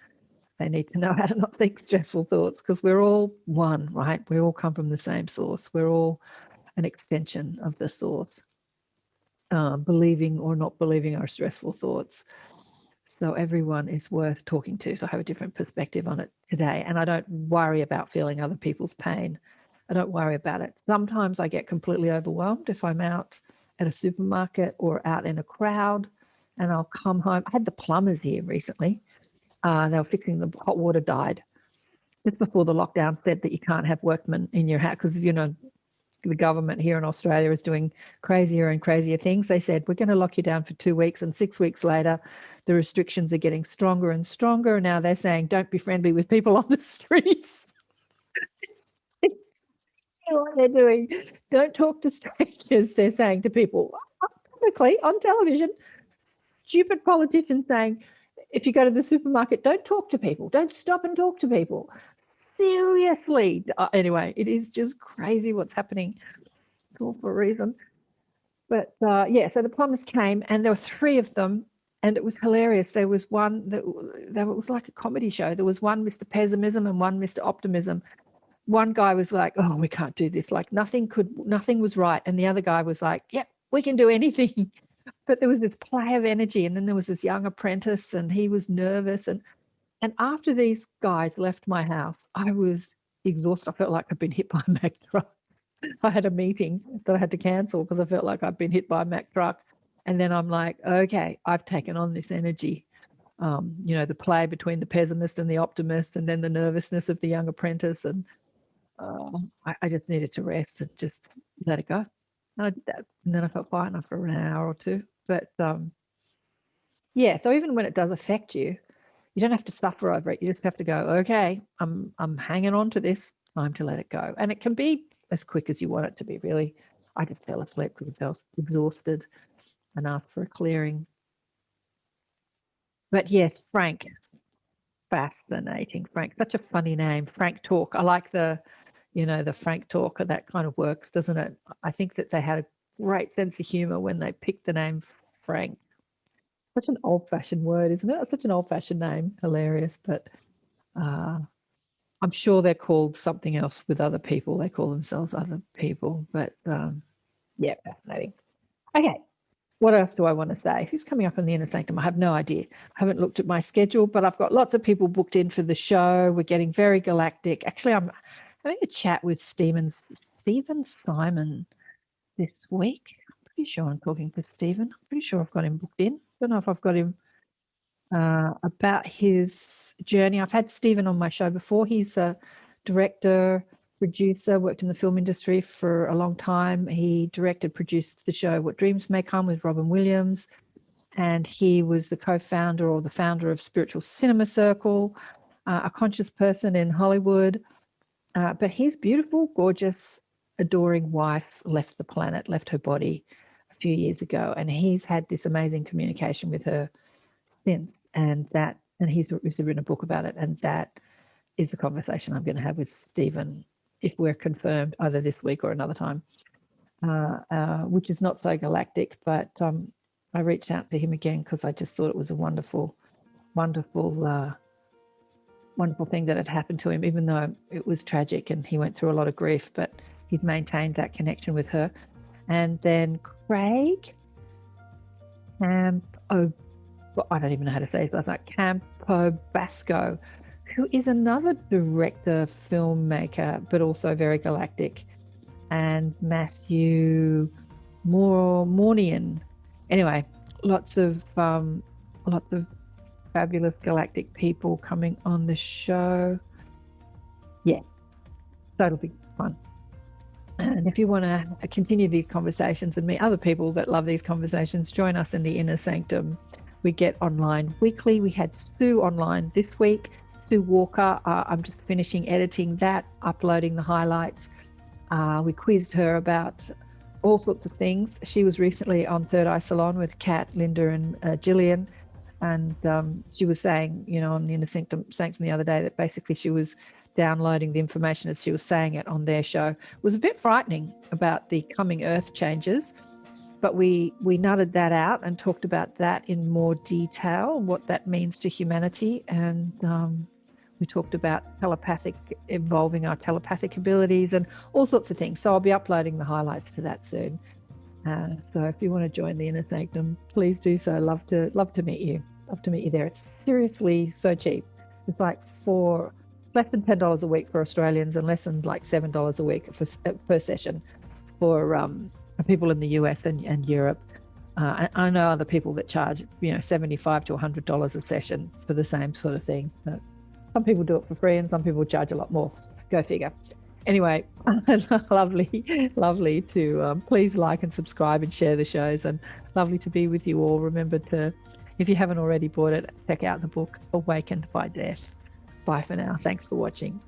Speaker 1: they need to know how to not think stressful thoughts, because we're all one, right? We all come from the same source. We're all an extension of the source, believing or not believing our stressful thoughts. So everyone is worth talking to. So I have a different perspective on it today. And I don't worry about feeling other people's pain. I don't worry about it. Sometimes I get completely overwhelmed if I'm out at a supermarket or out in a crowd, and I'll come home. I had the plumbers here recently. They were fixing the hot water died just before the lockdown said that you can't have workmen in your house because, you know, the government here in Australia is doing crazier and crazier things. They said, we're going to lock you down for 2 weeks, and 6 weeks later, the restrictions are getting stronger and stronger. Now they're saying, don't be friendly with people on the streets. What they're doing, don't talk to strangers, they're saying to people publicly on television. Stupid politicians saying, if you go to the supermarket, don't talk to people, don't stop and talk to people. Seriously. Anyway, it is just crazy what's happening. It's all for a reason. But yeah, so the plumbers came, and there were 3 of them, and it was hilarious. There was one that was like a comedy show. There was one Mr. Pessimism and one Mr. Optimism. One guy was like, oh, we can't do this. Like nothing was right. And the other guy was like, yep, we can do anything. But there was this play of energy. And then there was this young apprentice, and he was nervous. And after these guys left my house, I was exhausted. I felt like I'd been hit by a Mack truck. I had a meeting that I had to cancel because I felt like I'd been hit by a Mack truck. And then I'm like, okay, I've taken on this energy. You know, the play between the pessimist and the optimist, and then the nervousness of the young apprentice. And I just needed to rest and just let it go. And I did that. And then I felt fine after an hour or 2. But yeah, so even when it does affect you, you don't have to suffer over it. You just have to go, okay, I'm hanging on to this. Time to let it go. And it can be as quick as you want it to be, really. I just fell asleep because I felt exhausted and asked for a clearing. But yes, Frank, fascinating. Frank, such a funny name. Frank Talk. I like the Frank Talk. That kind of works, doesn't it? I think that they had a great sense of humor when they picked the name Frank. Such an old-fashioned word, isn't it? Such an old-fashioned name. Hilarious. But I'm sure they're called something else with other people. They call themselves other people. But yeah, fascinating. Okay. What else do I want to say? Who's coming up in the Inner Sanctum? I have no idea. I haven't looked at my schedule, but I've got lots of people booked in for the show. We're getting very galactic. Actually, I'm having a chat with Stephen Simon this week. I'm pretty sure I'm talking to Stephen. I'm pretty sure I've got him booked in. Don't know if I've got him about his journey. I've had Stephen on my show before. He's a director, producer, worked in the film industry for a long time. He directed, produced the show What Dreams May Come with Robin Williams, and he was the co-founder or the founder of Spiritual Cinema Circle, a conscious person in Hollywood. But his beautiful, gorgeous, adoring wife left the planet, left her body a few years ago, and he's had this amazing communication with her since, and he's written a book about it, and that is the conversation I'm going to have with Stephen if we're confirmed either this week or another time, which is not so galactic, but I reached out to him again because I just thought it was a wonderful, wonderful, wonderful thing that had happened to him, even though it was tragic and he went through a lot of grief, but he's maintained that connection with her. And then Craig I don't even know how to say his last name, Campobasco, who is another director, filmmaker, but also very galactic, and Matthew Mornian. Anyway, lots of fabulous galactic people coming on the show. Yeah, so it'll be fun. And if you want to continue these conversations and meet other people that love these conversations, join us in the Inner Sanctum. We get online weekly. We had Sue online this week. Sue Walker, I'm just finishing editing that, uploading the highlights. We quizzed her about all sorts of things. She was recently on Third Eye Salon with Kat, Linda and Gillian. And she was saying, on the Inner Sanctum the other day, that basically she was downloading the information as she was saying it on their show. It was a bit frightening about the coming Earth changes, but we nutted that out and talked about that in more detail, what that means to humanity. And we talked about evolving our telepathic abilities and all sorts of things. So I'll be uploading the highlights to that soon. So if you want to join the Inner Sanctum, please do so. Love to meet you. Love to meet you there. It's seriously so cheap. It's like less than $10 a week for Australians and less than like $7 a week per session for people in the US and Europe. I know other people that charge $75 to $100 a session for the same sort of thing. But some people do it for free and some people charge a lot more. Go figure. Anyway, lovely to please like and subscribe and share the shows, and lovely to be with you all. Remember to, if you haven't already bought it, check out the book Awakened by Death. Bye for now. Thanks for watching.